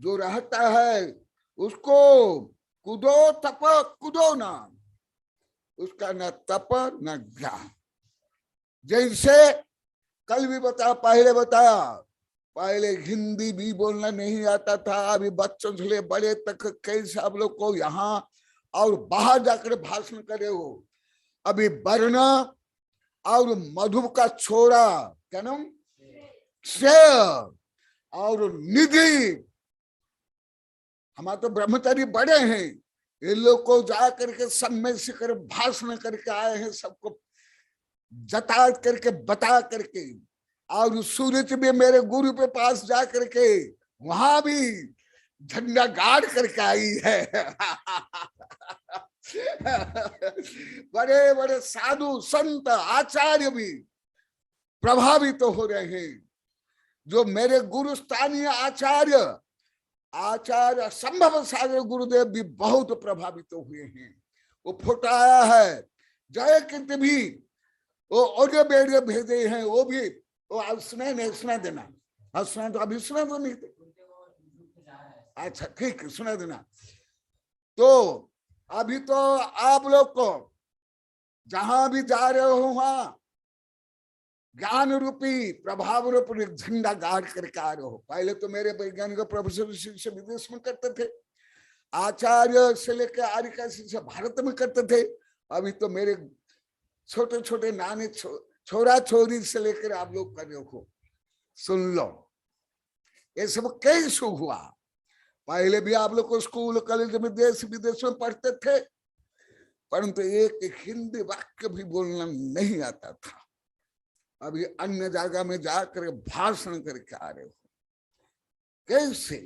जो रहता है उसको कुदो तप कुदो नाम, उसका न तप न ज्ञान। जैसे कल भी पहले बताया, पहले हिंदी भी बोलना नहीं आता था, अभी बच्चों से ले बड़े तक कैसे आप लोग को यहाँ और बाहर जाकर भाषण करे हो। अभी वर्ण और मधु का छोरा, क्या नाम, शेर और निधि, हमारे तो ब्रह्मचारी बड़े हैं, ये लोग को जा करके सब में से कर भाषण करके आए हैं, सबको जता करके बता करके। और सूरज भी मेरे गुरु के पास जा करके वहां भी झंडा गाड़ करके आई है। बड़े बड़े साधु संत आचार्य भी प्रभावित हो रहे हैं। जो मेरे गुरु स्थानीय आचार्य संभव सागर गुरुदेव भी बहुत प्रभावित हुए हैं। वो फुटाया है, जय कीर्त भी वो ऑडियो वीडियो भेजे हैं, वो भी वो अब सुना देना, हाँ सुना तो अभी सुना तो नहीं, अच्छा ठीक है सुना देना। तो अभी तो आप लोग को जहां भी जा रहे हो वहां ज्ञान रूपी प्रभाव रूपी झंडा गाड़ करके आ रहे हो। पहले तो मेरे वैज्ञानिक प्रोफेसर शिष्य विदेश में करते थे, आचार्य से लेकर आर्य शिष्य भारत में करते थे। अभी तो मेरे छोटे छोटे नाने छोरा छोरी से लेकर आप लोग कर रहे हो। सुन लो, ये सब कैसे हुआ? पहले भी आप लोग को स्कूल कॉलेज में देश विदेश में पढ़ते थे, परंतु एक हिंदी वाक्य भी बोलना नहीं आता था। अभी अन्य जगह में जाकर भाषण करके आ रहे हो। कैसे?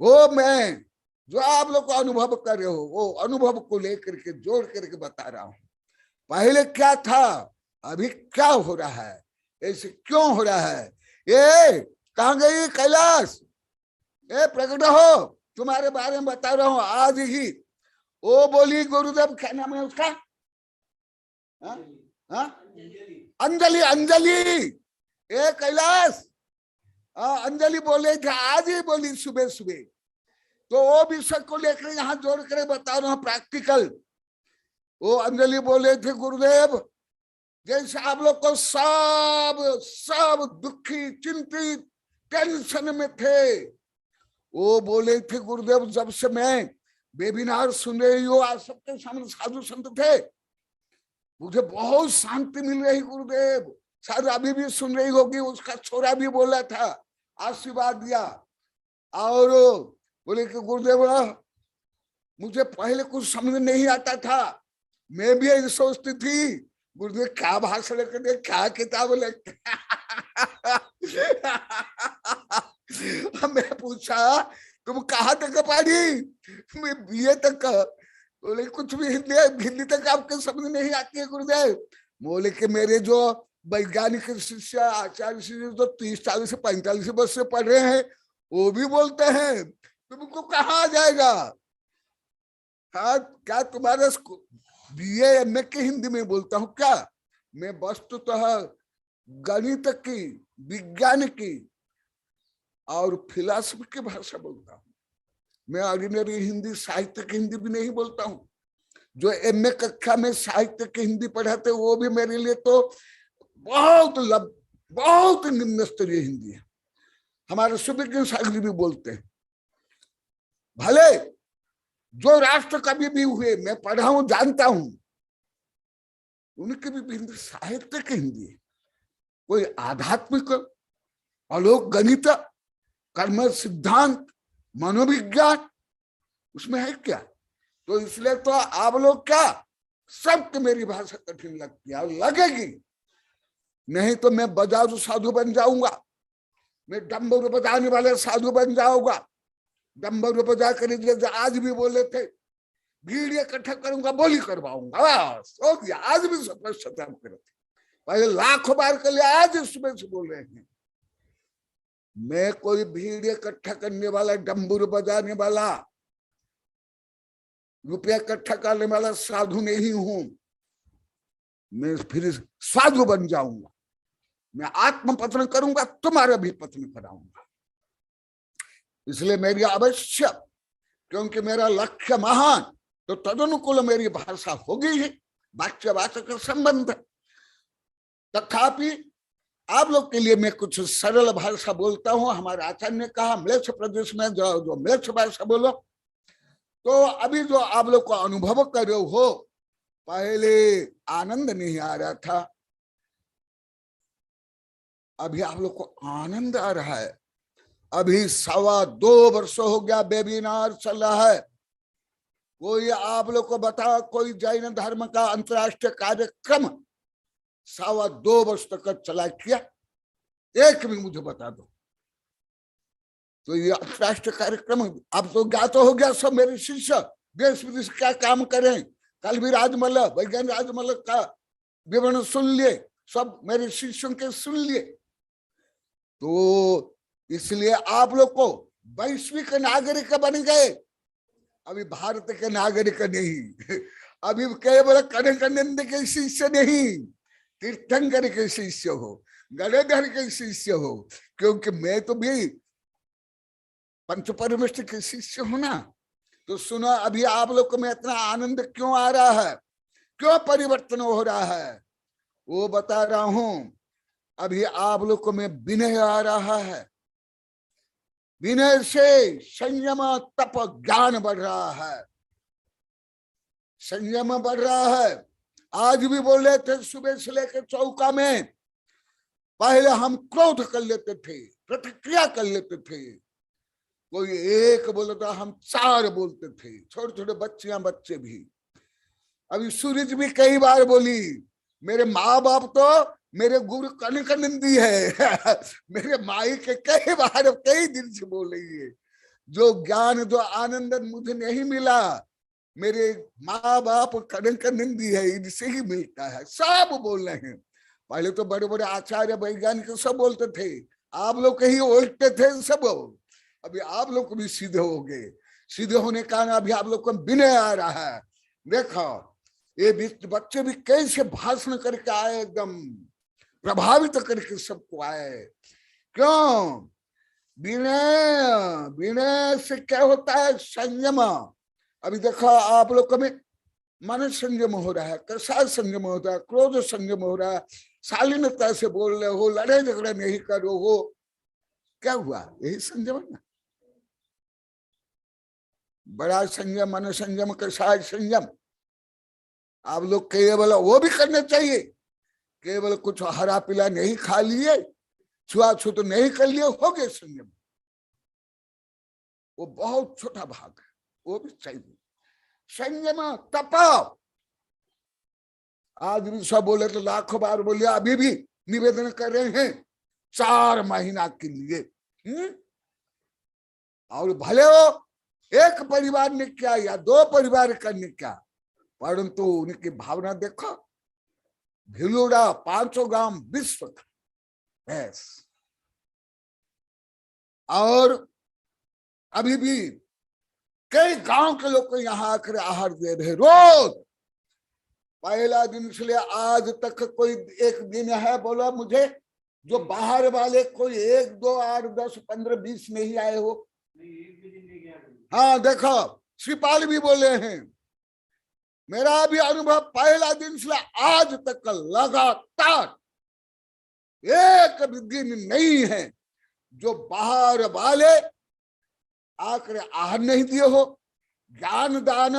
वो मैं जो आप लोग को अनुभव कर रहे हो, वो अनुभव को लेकर के जोड़ करके बता रहा हूं। पहले क्या था, अभी क्या हो रहा है, ऐसे क्यों हो रहा है? ये कहाँ गई कैलाश? ये प्रकट हो, तुम्हारे बारे में बता रहा हूं आज ही। वो बोली गुरुदेव, क्या नाम है उसका? अंजलि। ए कैलाश, अंजलि बोले थे, आज ही बोली सुबह सुबह। तो वो विषय को लेकर यहाँ जोड़ कर बता रहा हूँ प्रैक्टिकल। वो अंजलि बोले थे, गुरुदेव जैसे आप लोग को सब दुखी चिंतित टेंशन में थे, वो बोले थे गुरुदेव जब से मैं वेबिनार सुन रही हूँ, आज सबके सामने साधु संत थे, मुझे बहुत शांति मिल रही गुरुदेव। शायद अभी भी सुन रही होगी, उसका छोरा भी बोला था, आशीर्वाद दिया। और बोले कि गुरुदेव मुझे पहले कुछ समझ नहीं आता था, मैं भी यही सोचती थी गुरुदेव क्या भाषण करते, क्या किताब लिखते। मैं पूछा तुम कहाँ तक पढ़ी? मैं बीए तक। बोले कुछ भी हिंदी तक आपके समझ नहीं आती है गुरुदेव? बोले कि मेरे जो वैज्ञानिक शिष्य आचार्य शिष्य जो 30-40 से 45 वर्ष से पढ़ रहे हैं, वो भी बोलते हैं तुमको कहाँ आ जाएगा। हाँ, क्या तुम्हारे बीए एमए की हिंदी में बोलता हूँ क्या? मैं वस्तुतः गणित की, विज्ञान की और फिलॉसफी की भाषा बोलता हूँ। मैं ऑर्डिनरी हिंदी, साहित्य की हिंदी भी नहीं बोलता हूँ। जो एमए कक्षा में साहित्य की हिंदी पढ़ाते वो भी मेरे लिए तो बहुत निम्न स्तरीय हिंदी है। हमारे सुविज्ञ सागरी भी बोलते हैं। भले जो राष्ट्र कवि भी हुए, मैं पढ़ा हूं, जानता हूं, उनकी भी हिंदी साहित्य की हिंदी है। कोई आध्यात्मिक, आलोक गणित, कर्म सिद्धांत, मनोविज्ञान उसमें है क्या? तो इसलिए तो आप लोग क्या सबको मेरी भाषा कठिन लगती है और लगेगी। नहीं तो मैं बजारू साधु बन जाऊंगा, मैं डम्बरू बजाने वाले साधु बन जाऊंगा। डम्बरू बजा कर जैसे आज भी बोले थे, भीड़ इकट्ठा करूंगा, बोली करवाऊंगा, बस हो गया। आज भी स्पष्टता करते, पहले लाखों बार कर लिया, आज इसमें से बोल रहे हैं। मैं कोई भीड़ इकट्ठा करने वाला, डम्बरू बजाने वाला, रुपया इकट्ठा करने वाला साधु नहीं हूं। मैं फिर साधु बन जाऊंगा, मैं आत्म पतन करूंगा, तुम्हारा भी पतन कराऊंगा। इसलिए मेरी अवश्य, क्योंकि मेरा लक्ष्य महान, तो तदनुकूल मेरी भाषा होगी ही, वाच्य वाचक संबंध। तथापि आप लोग के लिए मैं कुछ सरल भाषा बोलता हूं। हमारे आचार्य ने कहा म्लेच्छ प्रदेश में जो म्लेच्छ भाषा बोलो। तो अभी जो आप लोग को अनुभव कर रहे हो, पहले आनंद नहीं आ रहा था, अभी आप लोग को आनंद आ रहा है। अभी 2.25 वर्ष हो गया वेबिनार चल रहा है। कोई आप लोग को बता, कोई जैन धर्म का अंतरराष्ट्रीय कार्यक्रम 2.25 वर्ष तक चला किया? एक भी मुझे बता दो। तो ये अंतरराष्ट्रीय कार्यक्रम अब तो ज्ञात हो गया। सब मेरे शिष्य देश विदेश क्या काम करें, कल भी राजमल्ल, वैज्ञानिक राजमल्ल का विवरण सुन लिए, सब मेरे शिष्यों के सुन लिए। तो इसलिए आप लोग को वैश्विक नागरिक बन गए। अभी भारत के नागरिक नहीं, अभी केवल कनकानंद के शिष्य नहीं, तीर्थंकर के शिष्य हो, गणेधर के शिष्य हो। क्योंकि मैं तो भी पंच परमेष्ठ के शिष्य हूं ना। तो सुनो, अभी आप लोग को मैं इतना आनंद क्यों आ रहा है, क्यों परिवर्तन हो रहा है, वो बता रहा हूं। अभी आप लोग को मैं विनय आ रहा है। विनय से संयम, तप, ज्ञान बढ़ रहा है, संयम बढ़ रहा है। आज भी बोल रहे थे सुबह से लेकर चौका में, पहले हम क्रोध कर लेते थे, प्रतिक्रिया कर लेते थे। कोई एक बोलता, हम 4 बोलते थे, छोटे छोटे बच्चे भी। अभी सूरज भी कई बार बोली। मेरे माँ बाप तो मेरे गुरु कनकानंदी है मेरे माई के कई बार कई दिन से बोल रही है। जो ज्ञान, जो आनंद मुझे नहीं मिला, मेरे माँ बाप कनकानंदी है, इनसे ही मिलता है। सब बोल रहे हैं। पहले तो बड़े बड़े आचार्य वैज्ञानिक सब बोलते थे, आप लोग कहीं उल्टे थे सब। अभी आप लोग को भी सीधे हो गए। सीधे होने का अभी आप लोग को विनय आ रहा है। देखो ये बच्चे भी कैसे भाषण करके आए, एकदम प्रभावित करके सबको आए। क्यों? विनय, विनय से क्या होता है? संयम। अभी देखो आप लोग को में मन संयम हो रहा है, कैसा संयम होता है, क्रोध संयम हो रहा है, शालीनता से बोल रहे हो, लड़ाई झगड़ा नहीं करो हो। क्या हुआ? यही संयम है ना। बड़ा संयम, मन संयम, कैसा संयम। आप लोग केवल वो भी करना चाहिए, केवल कुछ हरा पीला नहीं खा लिए, छुआछूत नहीं कर लिए, हो गए संयम। वो बहुत छोटा भाग है, वो भी चाहिए। संयम, तप। आज भी सब बोले तो लाखों बार बोले, अभी भी निवेदन कर रहे हैं 4 महीना के लिए। और भले हो एक परिवार ने क्या या 2 परिवार करने क्या, परंतु उनकी भावना देखो। भिलूड़ा 500 ग्राम विश्व बस। और अभी भी कई गांव के लोग को यहाँ आकर आहार दे रहे रोज। पहला दिन से आज तक कोई एक दिन है बोला मुझे जो बाहर वाले कोई 1, 2, 8, 10, 15, 20 नहीं आए हो? हाँ देखो श्रीपाल भी बोले हैं, मेरा भी अनुभव पहला दिन से आज तक लगातार एक भी दिन नहीं है जो बाहर वाले आकर आहार नहीं दिए हो। ज्ञान दान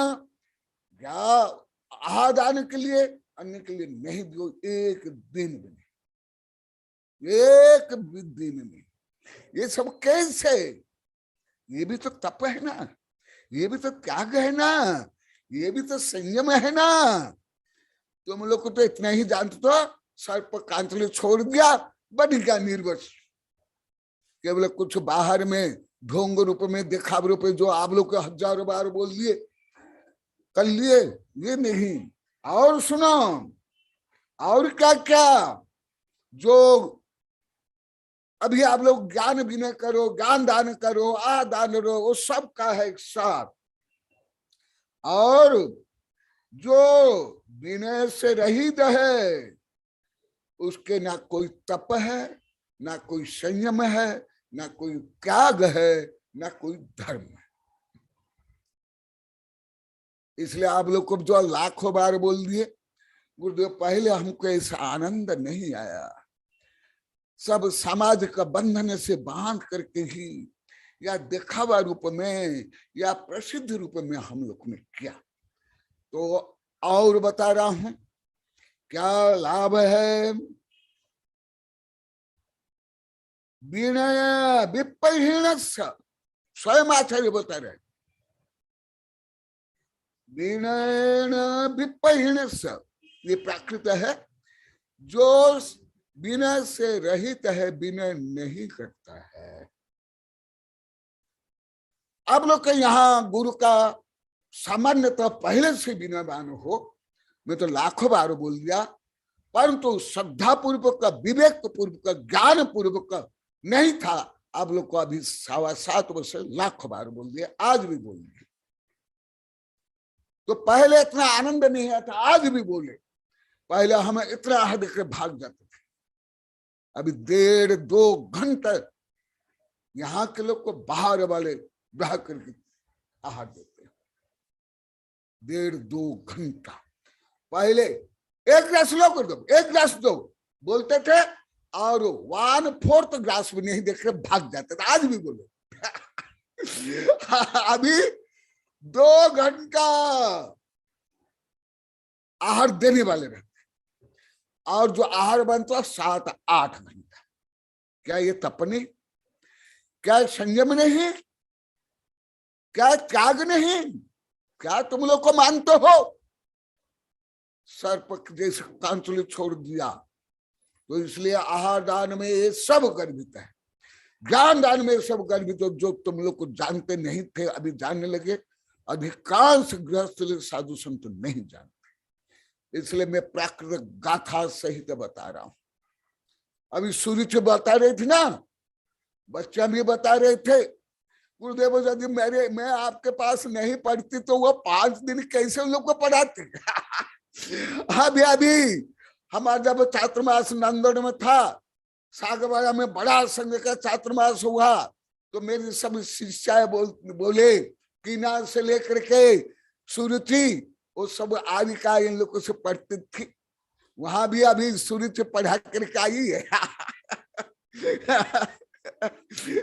आहार दान के लिए अन्य के लिए नहीं दियो, एक दिन भी नहीं, एक भी दिन नहीं। ये सब कैसे? ये भी तो तप है ना, ये भी तो त्याग है ना, ये भी तो संयम है ना। तुम लोग को तो इतना ही जानते तो सर्प कांचले छोड़ दिया, बन गया निर्वश। केवल कुछ बाहर में ढोंग रूप में दिखाव रूप में जो आप लोग को हजारों बार बोल दिए कर लिए, ये नहीं। और सुनो, और क्या क्या जो अभी आप लोग ज्ञान विनय करो, ज्ञान दान करो, दान करो, वो सब का है एक साथ। और जो विनय से रहित है उसके ना कोई तप है, ना कोई संयम है, ना कोई त्याग है, ना कोई धर्म है। इसलिए आप लोग को जो लाखों बार बोल दिए गुरुदेव, पहले हमको ऐसा आनंद नहीं आया। सब समाज का बंधन से बांध करके ही या दिखावा रूप में या प्रसिद्ध रूप में हम लोग ने किया। तो और बता रहा हूं क्या लाभ है। विनय विपहीन स्वयं आचार्य बता रहे, विनय विपहीन ये प्राकृत है। जो विनय से रहित है विनय नहीं करता है। आप लोग के यहाँ गुरु का सामान्यतः पहले से विनयवान हो, मैं तो लाखों बार बोल दिया, परंतु श्रद्धा पूर्वक का, विवेक पूर्वक का, ज्ञान पूर्वक का नहीं था। आप लोग को अभी 7.25 वर्ष लाखों बार बोल दिया, आज भी बोल दिया। तो पहले इतना आनंद नहीं आता, आज भी बोले। पहले हमें इतना हद के भाग जाते थे, अभी 1.5-2 घंटे यहाँ के लोग को बाहर वाले बह करके आहार देते हैं। 1.5-2 घंटा पहले 1 ग्लास लो कर दो, 1 ग्लास दो बोलते थे, और 1/4 ग्लास भी नहीं देख रहे भाग जाते थे। आज भी बोलो अभी 2 घंटा आहार देने वाले रहते, और जो आहार बनता 7-8 घंटा। क्या ये तप नहीं? क्या संयम नहीं? क्या त्याग नहीं? क्या तुम लोग को मानते हो? सर्प जैसे कांचुली छोड़ दिया। तो इसलिए आहार दान में ये सब गर्भित है, ज्ञान दान में सब गर्भित हो। जो तुम लोग को जानते नहीं थे अभी जानने लगे। अधिकांश गृहस्थ साधु संत नहीं जानते, इसलिए मैं प्राकृतिक गाथा सहित बता रहा हूं। अभी सूर्य बता रही थी ना, बच्चा भी बता रहे थे, गुरुदेव यदि मैं आपके पास नहीं पढ़ती तो वो 5 दिन कैसे उन लोग को पढ़ाते। अभी हमारा जब चातुर्मास नंदन में था, सागवाड़ा में बड़ा संघ का चातुर्मास हुआ, तो मेरी सब शिष्याएं बोले कीना से लेकर के सुरुचि, वो सब आदि का इन लोगों से पढ़ती थी। वहां भी अभी सुरुचि पढ़ा करके आई है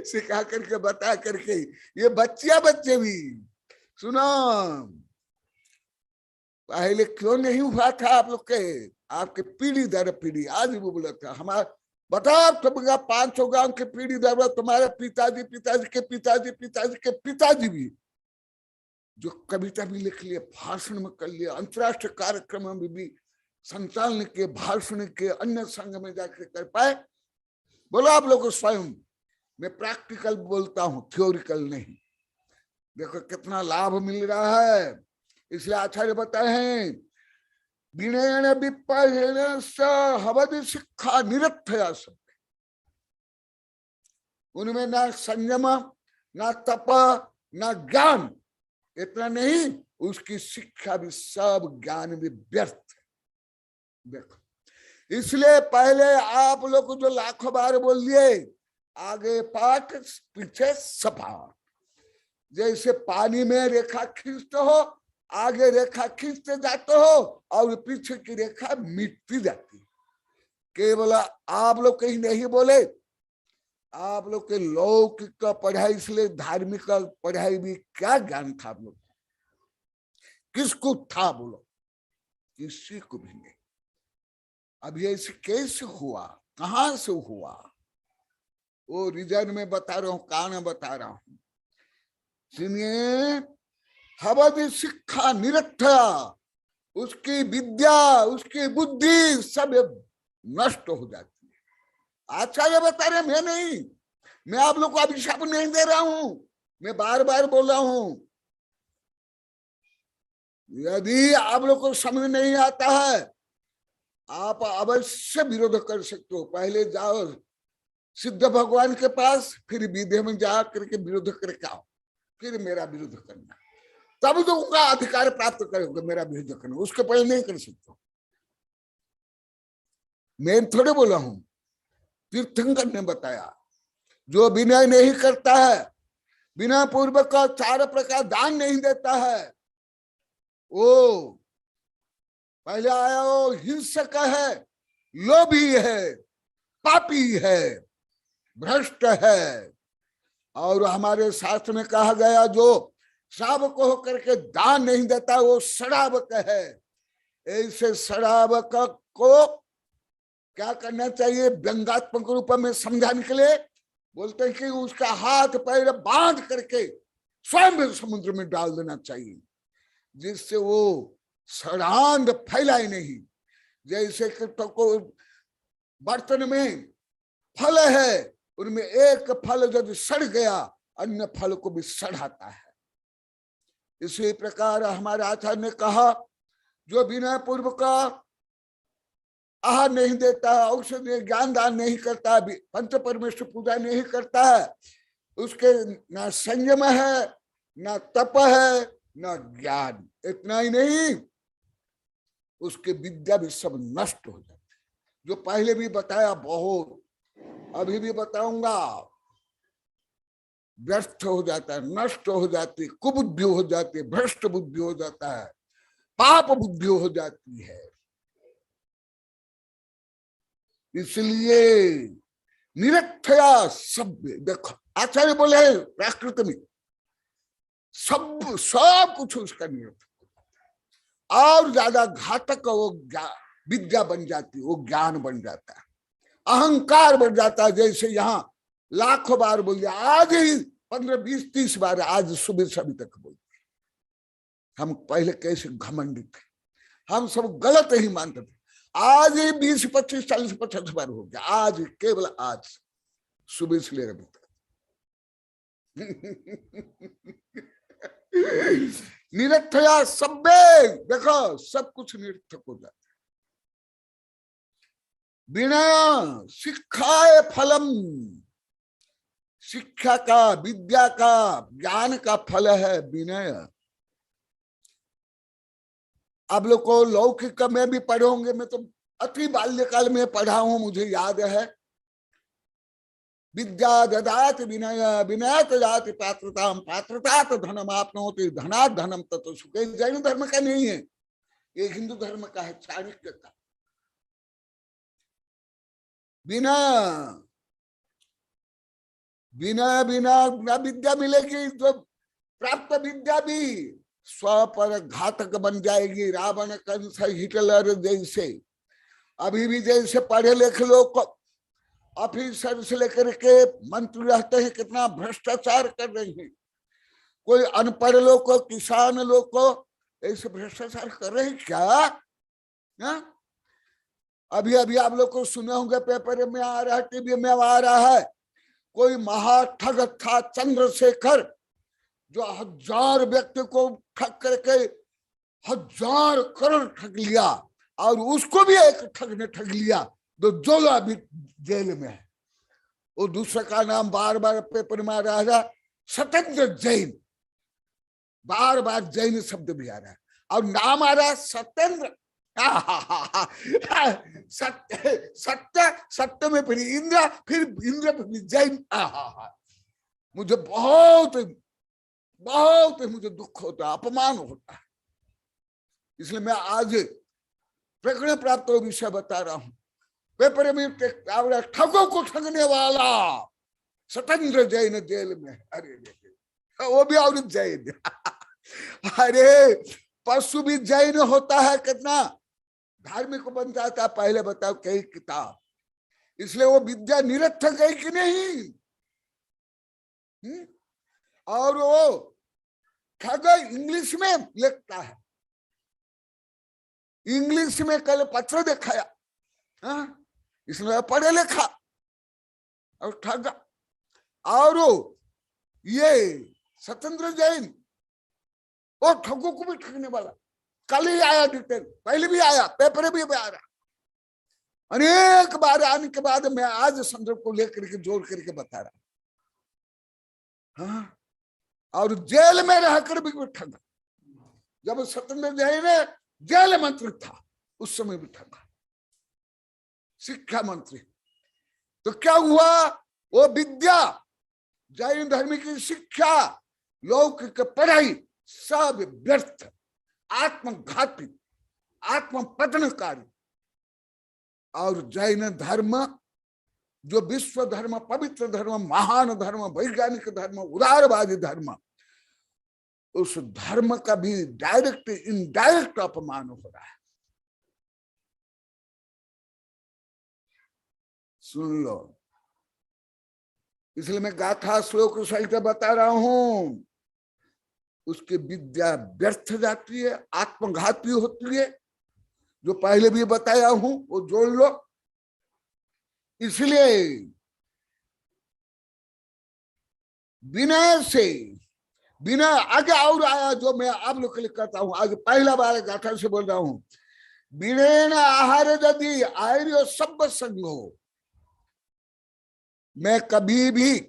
सिखा करके बता करके। ये बच्चे भी सुनो, पहले क्यों नहीं हुआ था आप लोग के, आपके पीढ़ी दर पीढ़ी। आज भी बोला था हमारा, बताओ तुमका 500 गांव के पीढ़ी दर, तुम्हारे पिताजी पिताजी के पिताजी पिताजी के पिताजी भी जो कविता भी लिख लिए, भाषण में कर लिया, अंतरराष्ट्रीय कार्यक्रम में भी संचालन के, भाषण के, अन्य संघ में जाकर कर पाए। बोलो आप लोग स्वयं। मैं प्रैक्टिकल बोलता हूं, थ्योरिकल नहीं। देखो कितना लाभ मिल रहा है। इसलिए आचार्य बताए हैं विनयन विपहीन हवद शिक्षा निरर्थया सब। उनमें ना संयम, ना तप, ना ज्ञान, इतना नहीं, उसकी शिक्षा भी, सब ज्ञान भी व्यर्थ है। देखो, इसलिए पहले आप लोग को जो लाखों बार बोल दिए, आगे पाठ पीछे सपाट। जैसे पानी में रेखा खींचते हो, आगे रेखा खींचते जाते हो और पीछे की रेखा मिटती जाती। केवल आप लोग कहीं नहीं बोले, आप लोग के लौकिक का पढ़ाई, इसलिए धार्मिक का पढ़ाई भी क्या ज्ञान था आप लोग, किसको था बोलो? किसी को भी नहीं। अब ये कैसे हुआ, कहां से हुआ, वो रीजन में बता रहा हूं, कारण बता रहा हूं। सुनिए, हवद शिक्षा निरर्थया, उसकी विद्या, उसकी बुद्धि सब नष्ट हो जाती है। आचार्य बता रहे, मैं नहीं, मैं आप लोग को अभिशाप नहीं दे रहा हूं, मैं बार बार बोल रहा हूं। यदि आप लोग को समझ नहीं आता है, आप अवश्य विरोध कर सकते हो। पहले जाओ सिद्ध भगवान के पास, फिर विधि में जा करके विरोध करके आओ, फिर मेरा विरोध करना, तब तो उनका अधिकार प्राप्त करोगे मेरा विरोध करना। उसके पहले नहीं कर सकते। मैं थोड़े बोला हूं, तीर्थंकर ने बताया, जो विनय नहीं करता है, बिना पूर्वक का 4 प्रकार दान नहीं देता है, वो पहले आया वो हिंसक है, लोभी है, पापी है, भ्रष्ट है। और हमारे शास्त्र में कहा गया, जो श्रावक होकर के दान नहीं देता वो शराबक है। ऐसे शराबक को क्या करना चाहिए? व्यंगात्मक रूप में समझाने के लिए बोलते हैं कि उसका हाथ पैर बांध करके स्वयं समुद्र में डाल देना चाहिए, जिससे वो षडांध फैलाए नहीं। जैसे कि तो बर्तन में फल है, उनमें एक फल यदि सड़ गया, अन्य फल को भी सड़ाता है। इसी प्रकार हमारे आचार्य ने कहा, जो बिना पूर्व का आहार नहीं देता, औषधि ज्ञान दान नहीं करता, पंच परमेश्वर पूजा नहीं करता है, उसके ना संयम है, ना तप है, ना ज्ञान। इतना ही नहीं, उसके विद्या भी सब नष्ट हो जाती है। जो पहले भी बताया, बहुत अभी भी बताऊंगा, व्यर्थ हो जाता है, नष्ट हो जाती है, कुबुद्धि हो जाती है, भ्रष्ट बुद्धि हो जाता है, पाप बुद्धि हो जाती है। इसलिए निरर्थया सब, देखो आचार्य बोले प्राकृत में सब कुछ उसका निरर्थक होता है, और ज्यादा घातक वो विद्या बन जाती है, वो ज्ञान बन जाता है, अहंकार बढ़ जाता है। जैसे यहाँ लाखों बार बोल दिया, आज ही 15, 20, 30 बार आज सुबह से अभी तक बोल दिया। हम पहले कैसे घमंडित थे, हम सब गलत ही मानते थे। आज ही 20, 25, 40, 50 बार हो गया, आज केवल आज सुबह से लेकर अभी तक। निरर्थया सब्बे, देखो सब कुछ निरर्थक हो जाता है। बिना शिक्षाए फलम, शिक्षा का, विद्या का, ज्ञान का फल है विनय। आप लोग को लौकिक में भी पढ़े होंगे, मैं तो अति बाल्यकाल में पढ़ा हूं, मुझे याद है। विद्या ददाति विनय, विनय ददाति पात्रता, पात्रतात धनम आपनोति, धनात् धनम ततो सुखे। जैन धर्म का नहीं है, ये हिंदू धर्म का है, चाणक्य का। बिना बिना बिना विद्या मिलेगी तो प्राप्त विद्या भी स्व पर घातक बन जाएगी। रावण, कंस, हिटलर जैसे, अभी भी जैसे पढ़े लिखे लोग ऑफिसर से लेकर के मंत्री रहते हैं, कितना भ्रष्टाचार कर रहे हैं। कोई अनपढ़ लोग को, किसान लोग को ऐसे भ्रष्टाचार कर रहे हैं क्या? हा? अभी अभी आप लोग को सुने होंगे, पेपर में आ रहा है, टीवी में आ रहा है, कोई महाठग था चंद्रशेखर, जो 1000 व्यक्ति को ठग करके 1000 करोड़ ठग लिया, और उसको भी एक ठग ने ठग लिया, तो जो अभी जेल में है। वो दूसरे का नाम बार बार पेपर में आ रहा है, सत्येंद्र जैन। बार बार जैन शब्द भी आ रहा है और नाम आ रहा है सत्येंद्र। सत्य सत्य सत्य में फिर इंद्र, फिर इंद्र फिर जैन। मुझे बहुत बहुत मुझे दुख होता है, अपमान होता है। इसलिए मैं आज प्रकरण प्राप्त विषय बता रहा हूं। पेपर में ठगों को ठगने वाला सत्येंद्र जैन जेल में। अरे वो भी और जैन। अरे पशु भी जैन होता है, कितना धार्मिक बन जाता है। पहले बताओ कई किताब, इसलिए वो विद्या निरर्थक है कि नहीं? और वो ठग इंग्लिश में लिखता है, इंग्लिश में कल पत्र दिखाया, इसलिए पढ़े लिखा और ठग। और ये सत्येंद्र जैन वो ठगों को भी ठगने वाला। कल ही आया डिटेल, पहले भी आया, पेपर भी आ रहा, अनेक बार आने के बाद मैं आज संदर्भ को लेकर के जोड़ करके बता रहा। हाँ, और जेल में रहकर भी ठगा। जब सत्येंद्र जैन जेल मंत्री था उस समय भी ठगा, शिक्षा मंत्री। तो क्या हुआ? वो विद्या, जैन धर्म की शिक्षा, लौकिक पढ़ाई सब व्यर्थ, आत्मघाती, आत्म पतनकारी। और जैन धर्म जो विश्व धर्म, पवित्र धर्म, महान धर्म, वैज्ञानिक धर्म, उदारवादी धर्म, उस धर्म का भी डायरेक्ट इनडायरेक्ट अपमान हो रहा है। सुन लो, इसलिए मैं गाथा श्लोक सहित बता रहा हूं। उसकी विद्या व्यर्थ जाती है, आत्मघाती होती है, जो पहले भी बताया हूं वो जोड़ लो। इसलिए विनय से, बिना आगे और आया जो मैं आप लोग के लिए करता हूं, आज पहला बार गाथा से बोल रहा हूं। विनय आहार यदि आर्य सब संग हो। मैं कभी भी,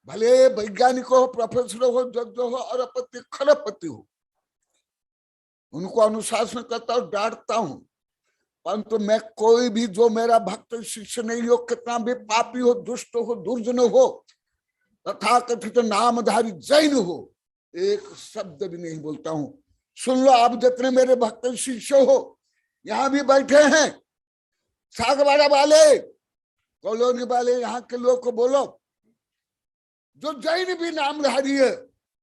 भले वैज्ञानिक हो, प्रोफेसर हो, जज हो और अपत्य खरपति हो, उनको अनुशासन करता हूं, डांटता हूं, परंतु मैं कोई भी जो मेरा भक्त शिष्य नहीं हो, कितना भी पापी हो, दुष्ट हो, दुर्जन हो, तथा कथित नामधारी जैन हो, एक शब्द भी नहीं बोलता हूं। सुन लो, आप जितने मेरे भक्त शिष्य हो, यहां भी बैठे हैं, सागवाड़ा वाले, कॉलोनी वाले, यहाँ के लोग को बोलो, जो जैन भी नामधारी है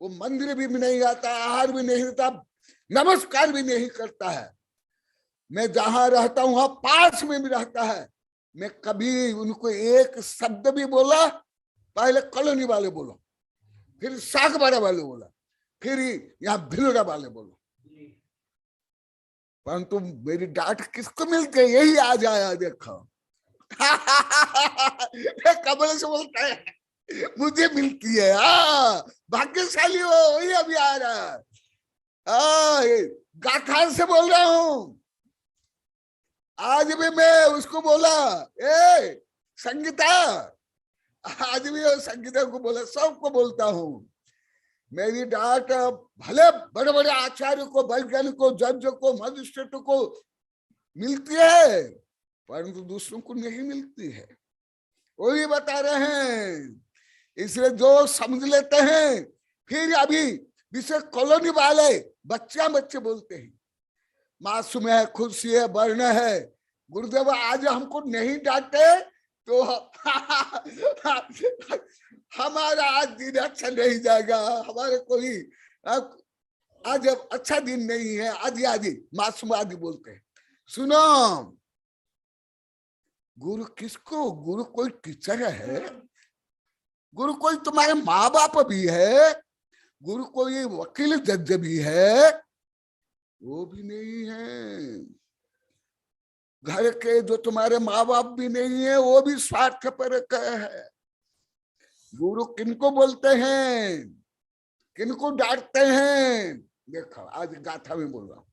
वो मंदिर भी नहीं आता, आहार भी नहीं देता, नमस्कार भी नहीं करता है। मैं जहां रहता हूं वहां पास में भी रहता है, मैं कभी उनको एक शब्द भी बोला, पहले कॉलोनी वाले बोलो, फिर सागवाड़ा वाले बोला, फिर यहाँ भिलोरा वाले बोलो, परंतु मेरी डांट किसको मिलती है? यही आज आया देखो। कमल से बोलता है मुझे मिलती है। भाग्यशाली हो, वही अभी आ रहा है। गाथा से बोल रहा हूं। आज भी मैं उसको बोला, ए संगीता, आज भी संगीता को बोला, सबको बोलता हूं। मेरी डांट भले बड़े बड़े आचार्य को, वैज्ञानिक को, जज को, मजिस्ट्रेट को मिलती है, परंतु दूसरों को नहीं मिलती है। वो भी बता रहे हैं। इसलिए जो समझ लेते हैं, फिर अभी विशेष कॉलोनी वाले बच्चे बोलते हैं, मासूम है, खुशी है, वर्ण है। गुरुदेव आज हमको नहीं डांटे तो हमारा आज दिन अच्छा नहीं जाएगा, हमारे कोई आज अच्छा दिन नहीं है, आदि आदि मासूम आदि बोलते हैं। सुनो, गुरु किसको? गुरु कोई टीचर है, गुरु कोई तुम्हारे माँ बाप भी है, गुरु कोई वकील जज भी है, वो भी नहीं है। घर के जो तुम्हारे माँ बाप भी नहीं है, वो भी स्वार्थ पर है। गुरु किनको बोलते हैं, किनको डांटते हैं? देखो आज गाथा में बोल रहा हूं,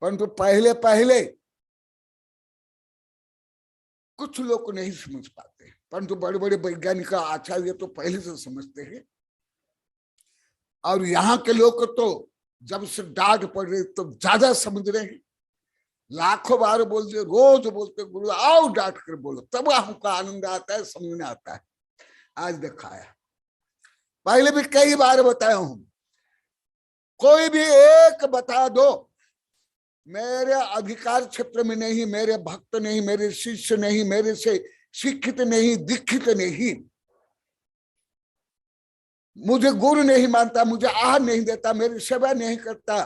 परंतु पहले पहले कुछ लोग को नहीं समझ पाते, परंतु बड़े बड़े वैज्ञानिक आचार्य तो पहले से समझते हैं। और यहाँ के लोग तो जब से डांट पड़ रही तो ज्यादा समझ रहे हैं, लाखों बार बोलते, रोज बोलते गुरु आओ डांट कर बोलो, तब हमको आनंद आता है, समझ में आता है। आज दिखाया, पहले भी कई बार बताया हूं, कोई भी एक बता दो मेरे अधिकार क्षेत्र में नहीं, मेरे भक्त नहीं, मेरे शिष्य नहीं, मेरे से शिक्षित नहीं, दीक्षित नहीं, मुझे गुरु नहीं मानता, मुझे आहार नहीं देता, मेरी सेवा नहीं करता,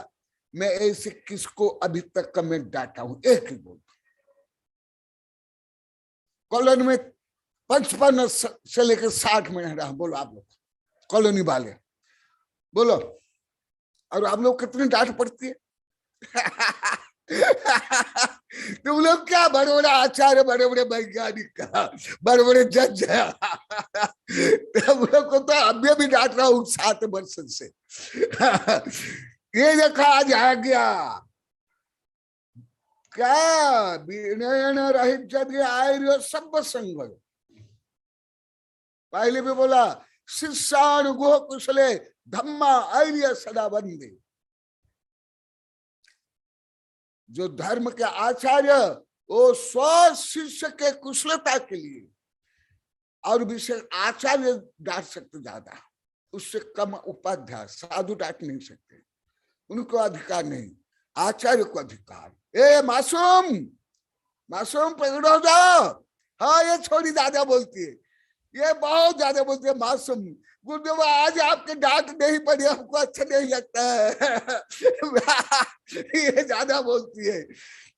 मैं ऐसे किसको अभी तक का मैं डांटा हूं? एक ही बोल। कॉलोनी में 55 से लेकर 60 में रहा, बोलो आप लोग कॉलोनी वाले बोलो, और आप लोग कितनी डांट पड़ती है? तुम लोग क्या बड़े बड़े आचार्य, बड़े बड़े वैज्ञानिक, बड़े बड़े जज है। तुम लोग को तो अभी भी डांट रहा हूं 7 वर्ष से। ये देखा आज आ गया क्या विनयन रहित जदि आर्य सब संग। पहले भी बोला शिष्यानुगो कुशले धम्मा आर्य सदा वंदे। जो धर्म के आचार्य वो स्व शिष्य के कुशलता के लिए, और विशेष आचार्य डांट सकते ज्यादा, उससे कम उपाध्याय साधु डांट नहीं सकते, उनको अधिकार नहीं, आचार्य को अधिकार। ए मासूम, मासूम पकड़ो हो जाओ। हाँ ये छोटी दादा बोलती है, ये बहुत ज्यादा बोलती है मासूम। गुरुदेव आज आपके डांट नहीं पड़ी, हमको अच्छा नहीं लगता है। ये ज्यादा बोलती है,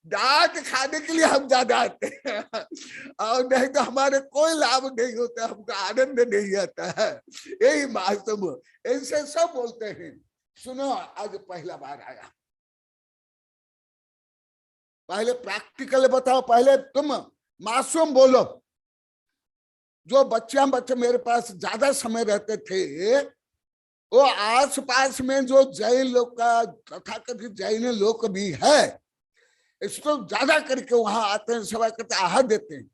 डांट खाने के लिए हम ज्यादा आते हैं, और नहीं तो हमारे कोई लाभ नहीं होता, हमको आनंद नहीं आता है। यही मासूम ऐसे सब बोलते हैं। सुनो, आज पहला बार आया, पहले प्रैक्टिकल बताओ, पहले तुम मासूम बोलो। जो बच्चे मेरे पास ज्यादा समय रहते थे, वो आस पास में जो जैन लोग का तथाकथित जैन लोग भी है, इसको ज्यादा करके वहां आते हैं, सेवा करते, आहार देते हैं।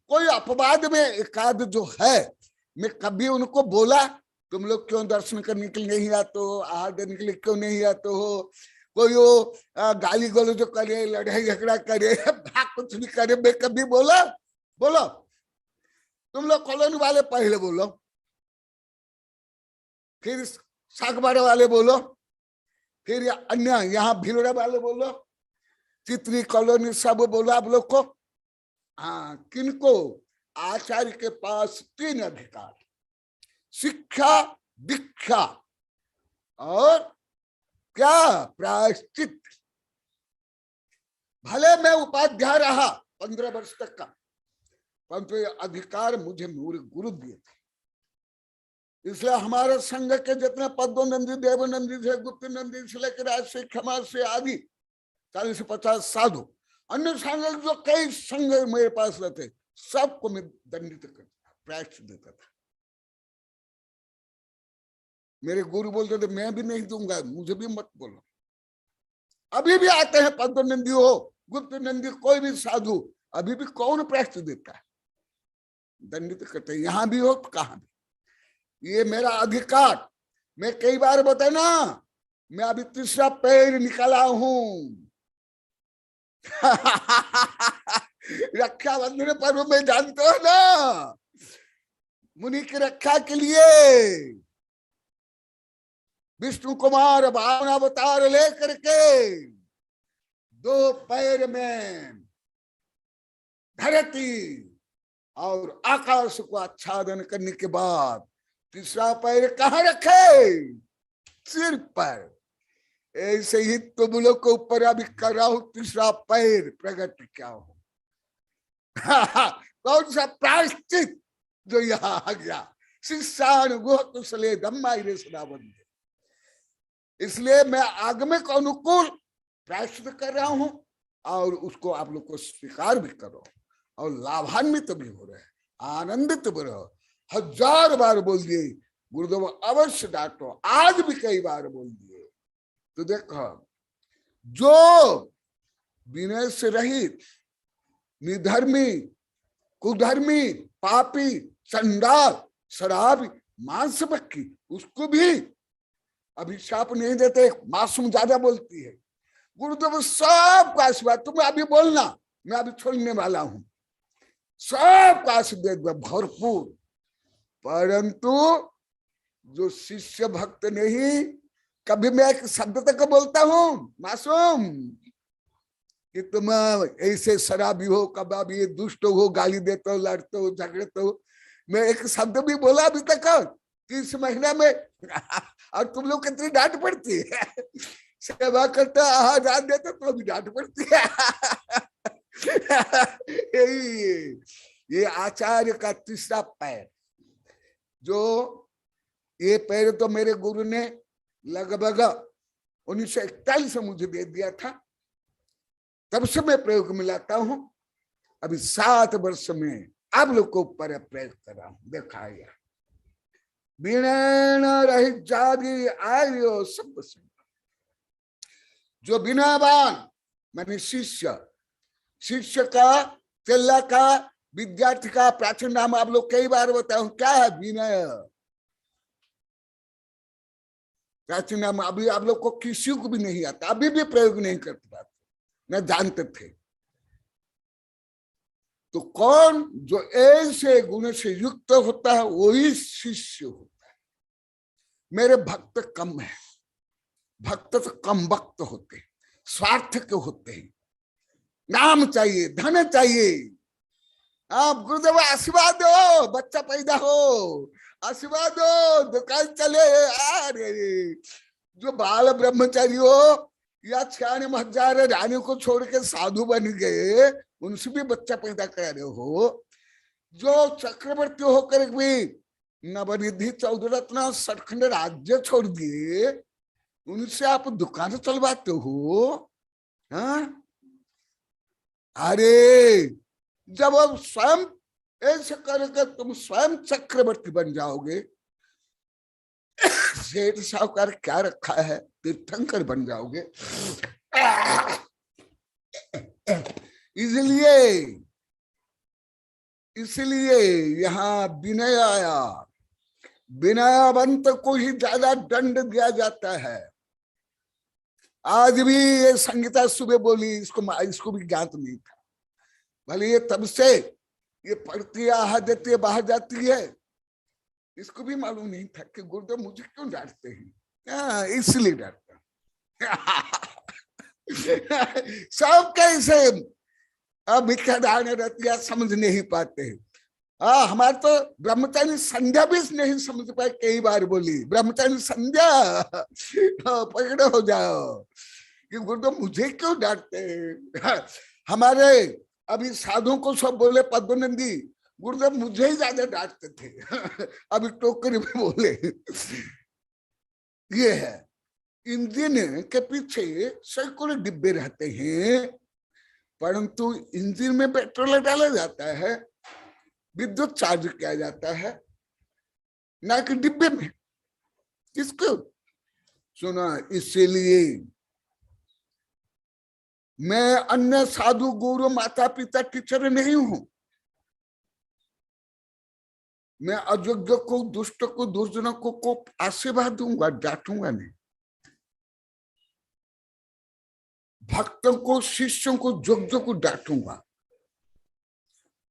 कोई अपवाद में एकाध जो है, मैं कभी उनको बोला तुम लोग क्यों दर्शन करने के लिए नहीं आते हो, आहार देने के लिए क्यों नहीं आते हो? कोई वो गाली गलौज जो करे, लड़ाई झगड़ा करे, कुछ भी करे, मैं कभी बोला? बोलो तुम लोग कॉलोनी वाले पहले बोलो, फिर सागबाड़ा वाले बोलो, फिर अन्य यहाँ भिलड़ा वाले बोलो, चित्री कॉलोनी सब बोलो आप लोग को। हाँ, किनको? आचार्य के पास 3 अधिकार, शिक्षा, दीक्षा और क्या? प्रायश्चित। भले मैं उपाध्याय रहा 15 वर्ष तक का, परंतु ये अधिकार मुझे मेरे गुरु दिए थे। इसलिए हमारे संघ के जितने पद्मनंदी, देवनंदी से, गुप्त नंदी से लेकर राजश्री क्षमा से आदि 40 से 50 साधु, अन्य संघ जो कई संघ मेरे पास रहते, सबको मैं दंडित करता, प्रायश्चित देता था। मेरे गुरु बोलते थे मैं भी नहीं दूंगा, मुझे भी मत बोलो। अभी भी आते हैं पद्मनंदी हो, गुप्त नंदी, कोई भी साधु, अभी भी कौन प्रायश्चित देता है? दंडित करते, यहां भी हो कहां भी। ये मेरा अधिकार। मैं कई बार बताया ना, मैं अभी 3रा पैर निकाला हूं। रक्षाबंधन पर्व में जानते हो ना, मुनि की रक्षा के लिए विष्णु कुमार वामन अवतार लेकर के 2 पैर में धरती और आकाश को आच्छादन करने के बाद 3रा पैर कहाँ रखे? सिर पर। ऐसे ही तुम लोग को ऊपर अभी कर रहा हूं 3रा पैर प्रकट क्या हो। कौन सा प्रायश्चित जो यहाँ आ गया? शिष्यानुगो कुशले धम्मा सदा वंदे। इसलिए मैं आगमिक अनुकूल प्रायश्चित कर रहा हूं, और उसको आप लोग को स्वीकार भी करो, और लाभान्वित भी हो रहे, आनंदित भी रहो। 1000 बार बोल दिए गुरुदेव, अवश्य डांटो, आज भी कई बार बोल दिए। तो देखो, जो विनय से रहित, निधर्मी, कुधर्मी, पापी, चंडाल, शराबी, मांस भक्षी, उसको भी अभिशाप नहीं देते, मासूम ज्यादा बोलती है। गुरुदेव सबका आशीर्वाद, तुम अभी बोलना, मैं अभी छोड़ने वाला हूं, सबका आशीर्वाद भरपूर। परंतु जो शिष्य भक्त नहीं, कभी मैं एक शब्द तक बोलता हूं मासूम कि तुम ऐसे शराबी हो, कबाबी, दुष्ट हो, गाली देते हो, लड़ते हो, झगड़ते हो, मैं एक शब्द भी बोला अभी तक कि इस महीने में और तुम लोग कितनी डांट पड़ती है, सेवा करते आहार डांट देते तो भी डांट पड़ती है। ये आचार्य का तीसरा पैर, जो ये पैर तो मेरे गुरु ने लगभग 1941 में मुझे दे दिया था, तब से मैं प्रयोग में लाता हूं। अभी 7 वर्ष में आप लोग को ऊपर प्रयोग कर रहा हूं। देखा गया बिना रहित जागी आर्यो सब जो बिनावान माने शिष्य, शिष्य का, चेला का, विद्यार्थी का प्राचीन नाम आप लोग कई बार बताऊं, क्या है विनय। प्राचीन नाम अभी आप लोग को किसी को भी नहीं आता, अभी भी प्रयोग नहीं कर पाते, न जानते थे। तो कौन जो ऐसे गुण से युक्त होता है वही शिष्य होता है। मेरे भक्त कम है, भक्त तो कम वक्त होते हैं, स्वार्थ के होते हैं, नाम चाहिए, धन चाहिए। आप गुरुदेव आशीर्वाद दो, बच्चा पैदा हो, आशीर्वाद दो, दुकान चले। अरे जो बाल ब्रह्मचारी हो या 96,000 रानी को छोड़ के साधु बन गए, उनसे भी बच्चा पैदा करा रहे हो। जो चक्रवर्ती होकर भी नवनिधि चौधरत्न सचखंड राज्य छोड़ दिए, उनसे आप दुकान चलवाते हो। हाँ? अरे जब आप स्वयं ऐसे करके तुम स्वयं चक्रवर्ती बन जाओगे, सेठ साहूकार क्या रखा है, तीर्थंकर बन जाओगे। इसलिए यहाँ विनय आया, विनयवंत को ही ज्यादा दंड दिया जाता है। आज भी ये संगीता सुबह बोली, इसको भी ज्ञात नहीं था। भले ये तब से ये पढ़ती आहा देती है, बाहर जाती है, इसको भी मालूम नहीं था कि गुरुदेव मुझे क्यों डांटते हैं, इसलिए डांटता। सब कैसे अब रतिया समझ नहीं पाते। हमारे तो ब्रह्मचारी संध्या भी नहीं समझ पाए, कई बार बोली ब्रह्मचारी संध्या पकड़े हो जाओ कि गुरुदेव मुझे क्यों डांटते हैं। हमारे अभी साधुओं को सब बोले पद्मनंदी, गुरुदेव मुझे ही ज्यादा डांटते थे। अभी टोकरी में बोले। ये है, इंजन के पीछे सैकड़ों डिब्बे रहते हैं, परंतु इंजन में पेट्रोल डाला जाता है, विद्युत चार्ज किया जाता है, ना कि डिब्बे में। किसको सुना? इसीलिए मैं अन्य साधु गुरु माता पिता टीचर नहीं हूं। मैं अयोग्य को, दुष्ट को, दुर्जन को आशीर्वाद दूंगा, डांटूंगा नहीं। भक्तों को, शिष्यों को, योग्य को डांटूंगा।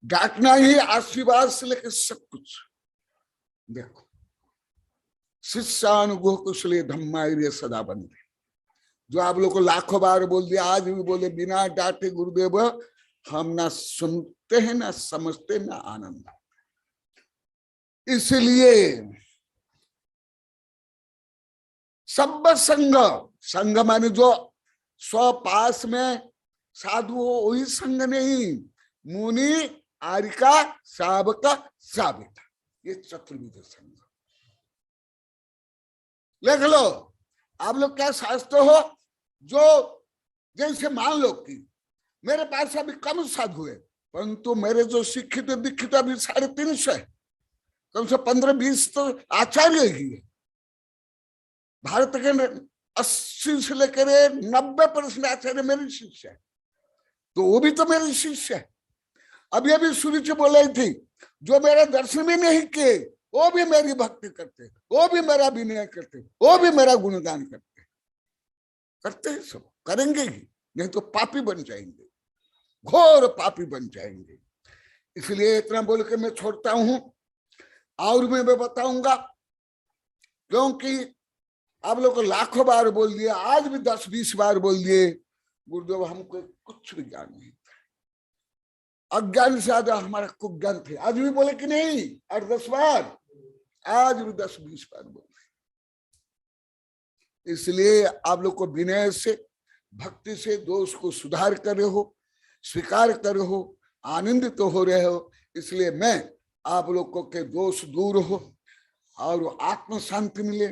डांटना ही आशीर्वाद से लेकर सब कुछ। देखो, शिष्यानुगो कुशले धम्माय सदा बंदे, जो आप लोग को लाखों बार बोल दिया, आज भी बोले, बिना डांटे गुरुदेव हम ना सुनते हैं, ना समझते, ना आनंद। इसलिए सब संग, संग माने जो स्वपास में साधु हो वही संग नहीं, मुनि, आरिका, सावका, साविका, ये चतुर्विध संग। लिख लो आप लोग क्या शास्त्र हो। जो जैसे मान लो कि मेरे पास अभी कम साधु है, परंतु मेरे जो शिक्षित दीक्षित अभी 350 है, कम से 15-20 तो आचार्य ही है। भारत के 80 से लेकर 90% आचार्य मेरे शिष्य है, तो वो भी तो मेरे शिष्य है। अभी अभी सूर्य बोल रही थी, जो मेरा दर्शन भी नहीं किए वो भी मेरी भक्ति करते, वो भी मेरा विनय करते, वो भी मेरा गुणगान करते हैं, सब करेंगे ही, नहीं तो पापी बन जाएंगे, घोर पापी बन जाएंगे। इसलिए इतना बोल के मैं छोड़ता हूं। और मैं बताऊंगा, क्योंकि आप लोग को लाखों बार बोल दिया, आज भी 10-20 बार बोल दिए, गुरुदेव हमको कुछ भी ज्ञान नहीं था, अज्ञान से ज्यादा हमारा कुज्ञान थे। आज भी बोले कि नहीं, 8-10 बार, आज भी 10-20 बार बोले। इसलिए आप लोग को विनय से, भक्ति से दोष को सुधार कर रहे हो, स्वीकार कर रहे हो, आनंदित तो हो रहे हो। इसलिए मैं आप लोगों के दोष दूर हो और आत्म शांति मिले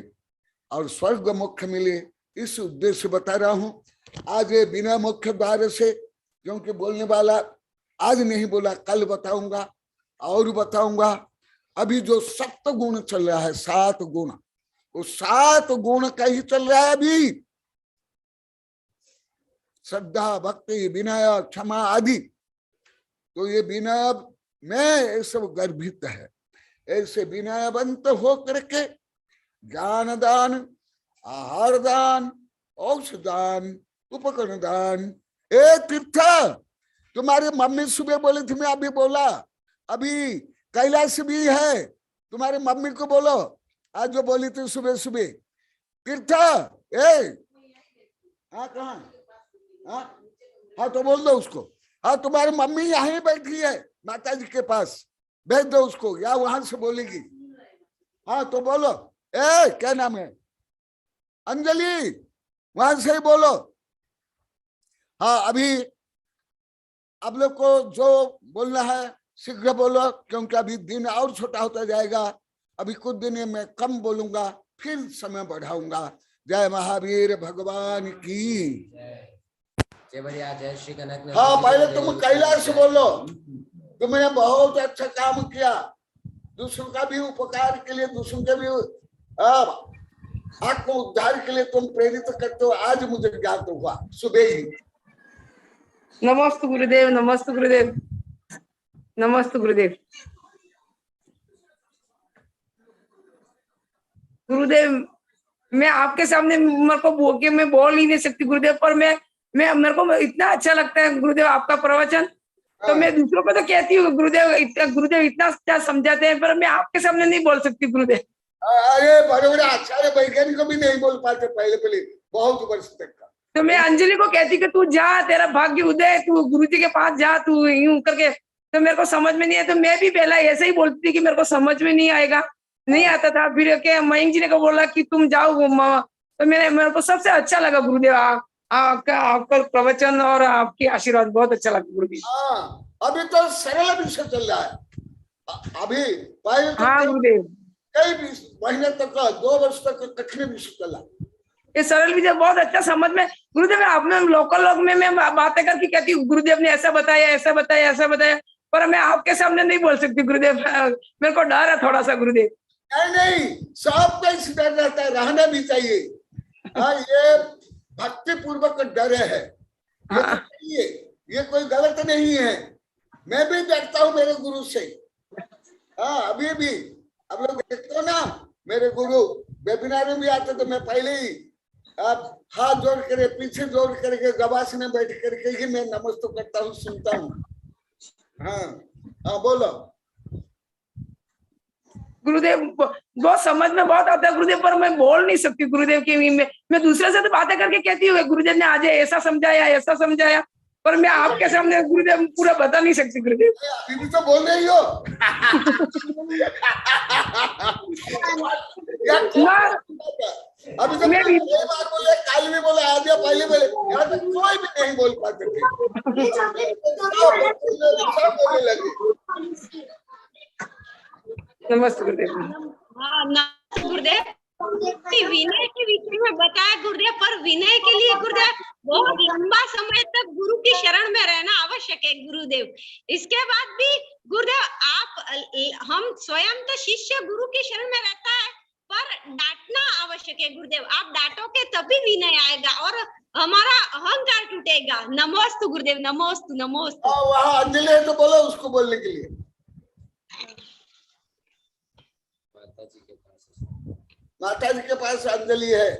और स्वर्ग मुख्य मिले, इस उद्देश्य बता रहा हूं। आज ये बिना मुख्य द्वार से, क्योंकि बोलने वाला आज नहीं बोला, कल बताऊंगा और बताऊंगा। अभी जो 7 गुण चल रहा है, 7 गुण, वो 7 गुण का ही चल रहा है अभी। श्रद्धा, भक्ति, विनय, क्षमा आदि। तो ये विनय में ये सब गर्भित है। ऐसे विनयवंत हो करके ज्ञान दान, आहार दान, औषध दान, उपकरण दान। ए तीर्थ, तुम्हारी मम्मी सुबह बोली थी, मैं अभी बोला, अभी कैलाश भी है, तुम्हारी मम्मी को बोलो आज जो बोली थी सुबह सुबह। तीर्थ, हाँ कहाँ, हाँ तो बोल दो उसको, हाँ तुम्हारी मम्मी यहीं बैठी है माता जी के पास, भेज दो उसको, या वहां से बोलेगी। हाँ तो बोलो, क्या नाम है, अंजलि, वहां से ही बोलो। हाँ अभी आप लोग को जो बोलना है शीघ्र बोलो, क्योंकि अभी दिन और छोटा होता जाएगा। अभी कुछ दिन में कम बोलूंगा, फिर समय बढ़ाऊंगा। जय महावीर भगवान की। जय श्री कनक। हाँ पहले तुम कैलाश बोलो, तुमने बहुत अच्छा काम किया, दूसरों का भी उपकार के लिए, दूसरों के भी आत्म उद्धार के लिए तुम प्रेरित करते हो। आज मुझे ज्ञात हुआ सुबह ही। नमस्ते गुरुदेव, नमस्ते गुरुदेव, नमस्ते गुरुदेव। गुरुदेव मैं आपके सामने मेरे को बोके मैं बोल ही नहीं सकती गुरुदेव, पर मैं मेरे को इतना अच्छा लगता है गुरुदेव आपका प्रवचन। तो मैं दूसरों को तो कहती हूँ गुरुदेव इतना अच्छा समझाते हैं, पर मैं आपके सामने नहीं बोल सकती गुरुदेव। अरे बड़े बड़े आचार्य वैज्ञानिक को भी नहीं बोल पाते पहले बहुत वर्ष तक का। तो मैं अंजलि को कहती कि तू जा, तेरा भाग्य उदय, तू गुरुजी के पास जा, तू यूं करके। तो मेरे को समझ में नहीं आया, तो मैं भी पहला ऐसे ही बोलती थी कि मेरे को समझ में नहीं आएगा, नहीं आता था। फिर के मयंक जी ने को बोला कि तुम जाओ, तो मेरे को सबसे अच्छा लगा गुरुदेव आपका प्रवचन और आपकी आशीर्वाद बहुत अच्छा लगा गुरुदेव। हाँ अभी तो सरल विषय चल रहा है अभी, पहले तो हाँ गुरुदेव कई महीने तक, 2 वर्ष तक कठिन विषय चला। ये सरल विषय बहुत अच्छा समझ में गुरुदेव। आपने लोकल लोग में मैं बातें करके कहती हूँ गुरुदेव ने ऐसा बताया, ऐसा बताया, ऐसा बताया, पर मैं आपके सामने नहीं बोल सकती गुरुदेव। मेरे को डर है थोड़ा सा गुरुदेव। नहीं, सबका इस डर रहता है, रहना भी चाहिए। ये भक्ति पूर्वक डर है, ये कोई गलत नहीं है। मैं भी डरता हूँ मेरे गुरु से। हाँ अभी भी आप लोग देखते हो ना, मेरे गुरु वेबिनार में भी आते तो मैं पहले ही हाथ जोड़ कर, पीछे जोड़ करके, गवास में बैठ करके ही मैं नमस्ते करता हूँ, सुनता हूँ। हाँ हाँ बोलो गुरुदेव। बहुत समझ में बहुत आता है गुरुदेव, पर मैं बोल नहीं सकती गुरुदेव की। मैं दूसरे से तो बातें करके कहती हूँ गुरुदेव ने आज ऐसा समझाया, ऐसा समझाया, पर मैं आपके सामने गुरुदेव पूरा बता नहीं सकती गुरुदेव। अभी भी तो बोल रही हो। अभी तो मैं बार बोले, कल भी बोले, आज पहले बोले, यहाँ तक कोई भी नहीं बोल पाते थे, सब बोलने लगे। नमस्ते गुरुदेव। हाँ नमस्ते गुरुदेव। विनय के विषय में बताया गुरुदेव, पर विनय के लिए गुरुदेव बहुत लंबा समय तक गुरु की शरण में रहना आवश्यक है गुरुदेव। इसके बाद भी गुरुदेव आप हम स्वयं तो शिष्य गुरु की शरण में रहता है, पर डांटना आवश्यक है गुरुदेव। आप डांटोगे तभी विनय आएगा और हमारा अहंकार टूटेगा। नमोस्तु गुरुदेव, नमोस्तु नमोस्तु। वहाँ अंजलि है तो बोलो उसको बोलने के लिए। माता जी के पास अंजलि है,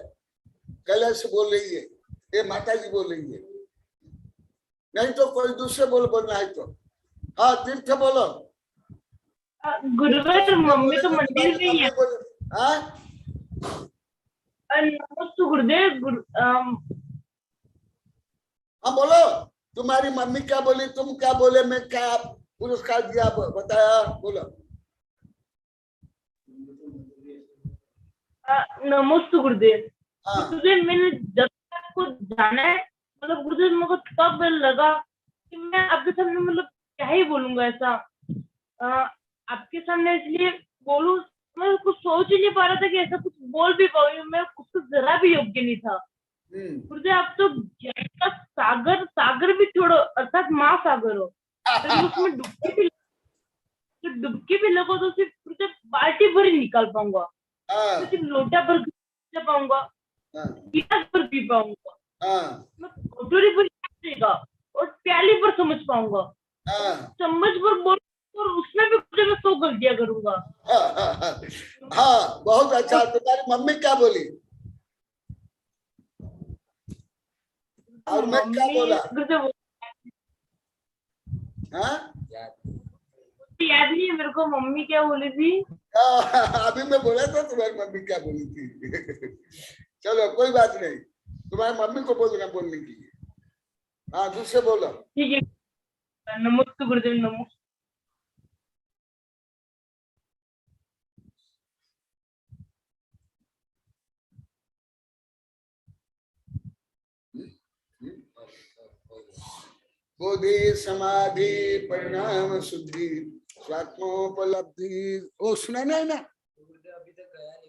कैलाश बोल रही है, ये माता जी बोल रही है, नहीं तो कोई दूसरे बोलना है तो। हाँ तीर्थ बोलो। गुरुवार मम्मी तो मंदिर में ही है। हाँ नमस्ते गुरुदेव। हाँ बोलो, तुम्हारी मम्मी क्या बोली, तुम क्या बोले, मैं क्या पुरस्कार दिया बताया, बोलो। नमस्ते गुरुदेव। हाँ गुरुदेव मैंने जब तक को जाना है, मतलब गुरुदेव मेरे को तब लगा कि मैं आपके सामने मतलब क्या ही बोलूंगा ऐसा, आपके सामने इसलिए बोलूं, मैं कुछ सोच ही नहीं पा रहा था कि ऐसा कुछ बोल भी पाऊंगी, मैं उसको जरा भी योग्य नहीं था। गुरुदेव आप तो ज्ञान का सागर भी छोड़ो, अर्थात महासागर हो, तो उसमें डुबकी भी लगो तो सिर्फ गुरुदेव बाल्टी भर ही निकाल पाऊंगा, तो सिर्फ लोटा भर पी पाऊंगा, गिलास भर पी पाऊंगा, मैं कटोरी भर पीगा और प्याली पर समझ पाऊंगा, चम्मच पर बोल और उसमें भी कुछ मैं 100 गलतियां करूंगा। हाँ बहुत अच्छा। तुम्हारी मम्मी क्या बोली और मैं क्या बोला? हाँ याद नहीं है मेरे को मम्मी क्या बोली थी। अभी मैं बोला था तुम्हारी मम्मी क्या बोली थी। चलो कोई बात नहीं, तुम्हारी मम्मी को बोलने के लिए। हाँ दूसरे बोलो। ठीक है। नमस्ते गुरुदेव। नमस्ते। बोधि समाधि परिणाम शुद्धि स्वात्मोपलब्धि। ओ सुना नहीं ना?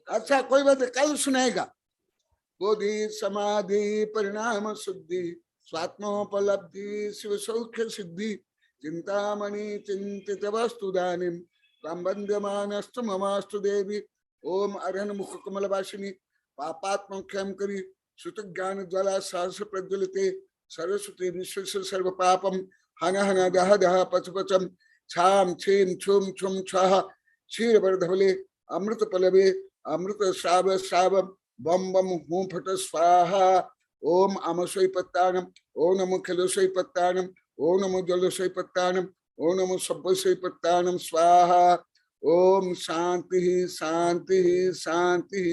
अच्छा कोई बात नहीं, कल सुनाएगा। बोधि समाधि परिणाम शुद्धि स्वात्मोपलब्धि शिव सौख्य सिद्धि चिंतामणि चिंतित वस्तु दानिम संबंध्यमानस्तु ममास्तु देवी। ओम अरहन मुख कमल वासिनी पापात्म क्षम करी श्रुत ज्ञान ज्वाला सहस प्रज्वलिते सरस्वती विश्व सर्व पापम हन हन दह दह पच पचम छाम छीम छुम छुम छह क्षीर वर्धवले अमृत पलवे अमृत श्राव श्राव बम बम हूं फट स्वाहा। ओम अमसोई पत्तानम ओम नमो खिलोसोई पत्तानम ओम नमो जलोसोई पत्तानम ओम नमो सब्बसोई पत्तानम स्वाहा। ओम शांति शांति शांति।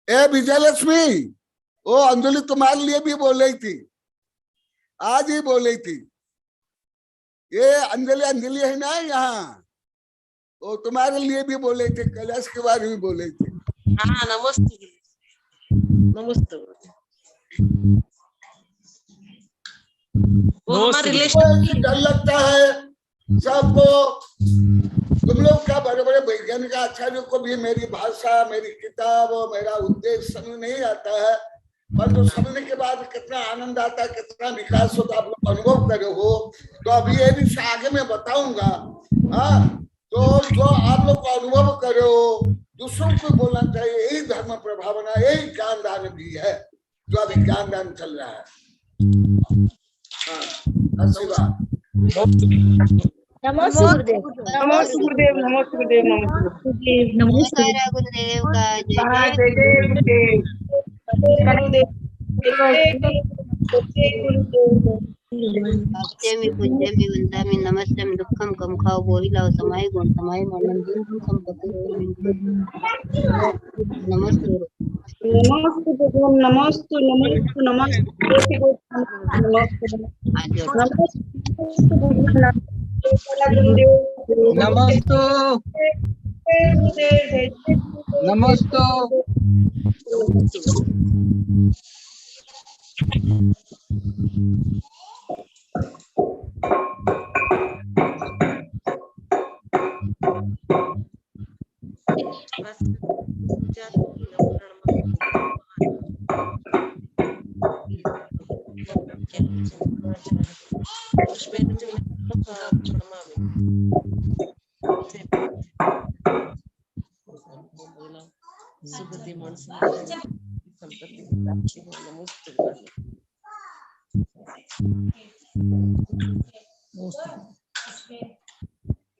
ए विजयलक्ष्मी, वो अंजलि तुम्हारे लिए भी बोल रही थी, आज ही बोल रही थी। ये अंजलि है ना यहाँ, वो तुम्हारे लिए भी बोल रही थी, कैलाश के बारे में बोल रही थी। हाँ नमस्ते। नमस्ते। वो हमारे रिलेशन डर लगता है सबको। तुम लोग क्या बड़े बड़े वैज्ञानिक आचार्यों को भी मेरी भाषा, मेरी किताब और मेरा उद्देश्य समझ नहीं आता है, पर जो समझने के बाद कितना आनंद आता है, कितना विकास होता है, आप लोग अनुभव करे हो। तो अभी ये भी आगे मैं बताऊंगा। हाँ तो जो आप लोग को अनुभव करे हो, दूसरों को बोलना चाहिए, यही धर्म प्रभावना, यही ज्ञान दान भी है जो अभी ज्ञान दान चल रहा है। हाँ अच्छी बात। नमस्ते गुरुदेव। नमस्ते गुरुदेव। नमस्ते गुरुदेव। नमस्ते नमस्कार गुरुदेव का जय जय गुरुदेव। भक्त्यमि पूज्यमि वन्दामि नमस्ते दुःखं कं खाओ बोहि लाओ समाय गुण समाय मानम संपत्ति। नमस्ते नमस्ते भगवान। नमस्ते नमस्ते नमस्ते नमस्ते।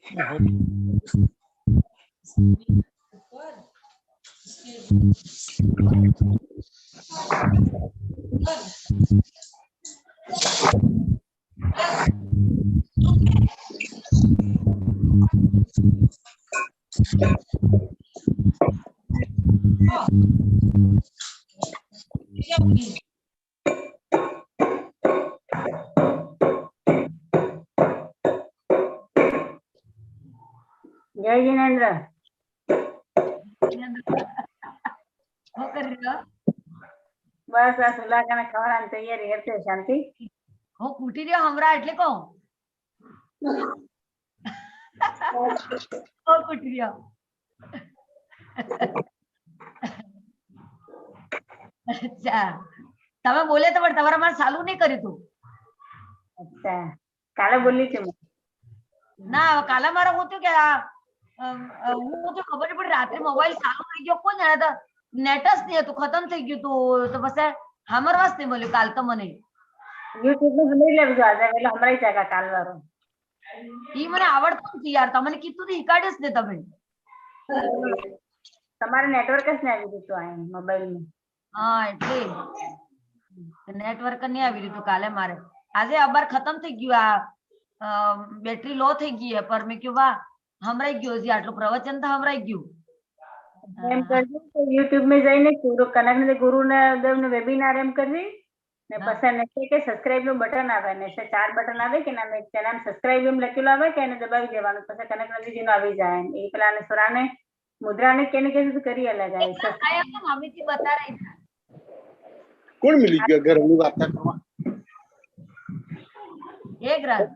नमस्ते। जय जिनेन्द्र। શું કરી રહ્યો? बस आ सुला कने खवरान तैयारी करते शांति। હું કૂટી રહ્યો હમણાં એટલે કહું. હું કૂટી રહ્યો. અચ્છા તમે બોલે તો પણ તમારા મારે ચાલુ નહીં કર્યું તું. अच्छा काले बोली थी मैं। ના કાલે મારે હું થયું કે હું તો ખબર નહીં પડી રાત્રે મોબાઈલ ચાલુ થઈ ગયો કોણ જાણે તો નેટ જ નહીં હતું ખતમ થઈ ગયું તું તો પછી સાંભળવા જ નહીં મળ્યું કાલ તો મને YouTube में हमरे ले जो आ जाए એટલે हमरे जाएगा काल वारो। ઈ મને આવડતું નથી યાર તમને કીધું તો હિકાડ્યું જ ને તમે. તમારે નેટવર્ક જ નહીં આવી દીધું આ મોબાઈલ में। હા એટલે નેટવર્ક નહીં આવી રહ્યું કાલે મારે આજે અબાર ખતમ થઈ ગયું આ બેટરી લો થઈ ગઈ પર મેં કીધું વાહ હમરાઈ ગયું હજી આટલું પ્રવચન તો હમરાઈ ગયું. એમ કરજો કે YouTube में જઈને ગુરુ કનકને ગુરુને દેવને વેબિનાર એમ કરવી ને પછી નીચે કે સબસ્ક્રાઇબ નું બટન આવે ને સે 4 બટન આવે કે નામ એક નામ સબસ્ક્રાઇબ એમ લખેલું આવે કે એને દબાવી દેવાનું પછી કનક નદીજીનું આવી જાય એ પેલાને સુરાને મુદ્રાને કેને કે કરી અલગ આવે આયા તો મમ્મીથી બતા રહી था कौन मिली गया घर में बात करवा एक रात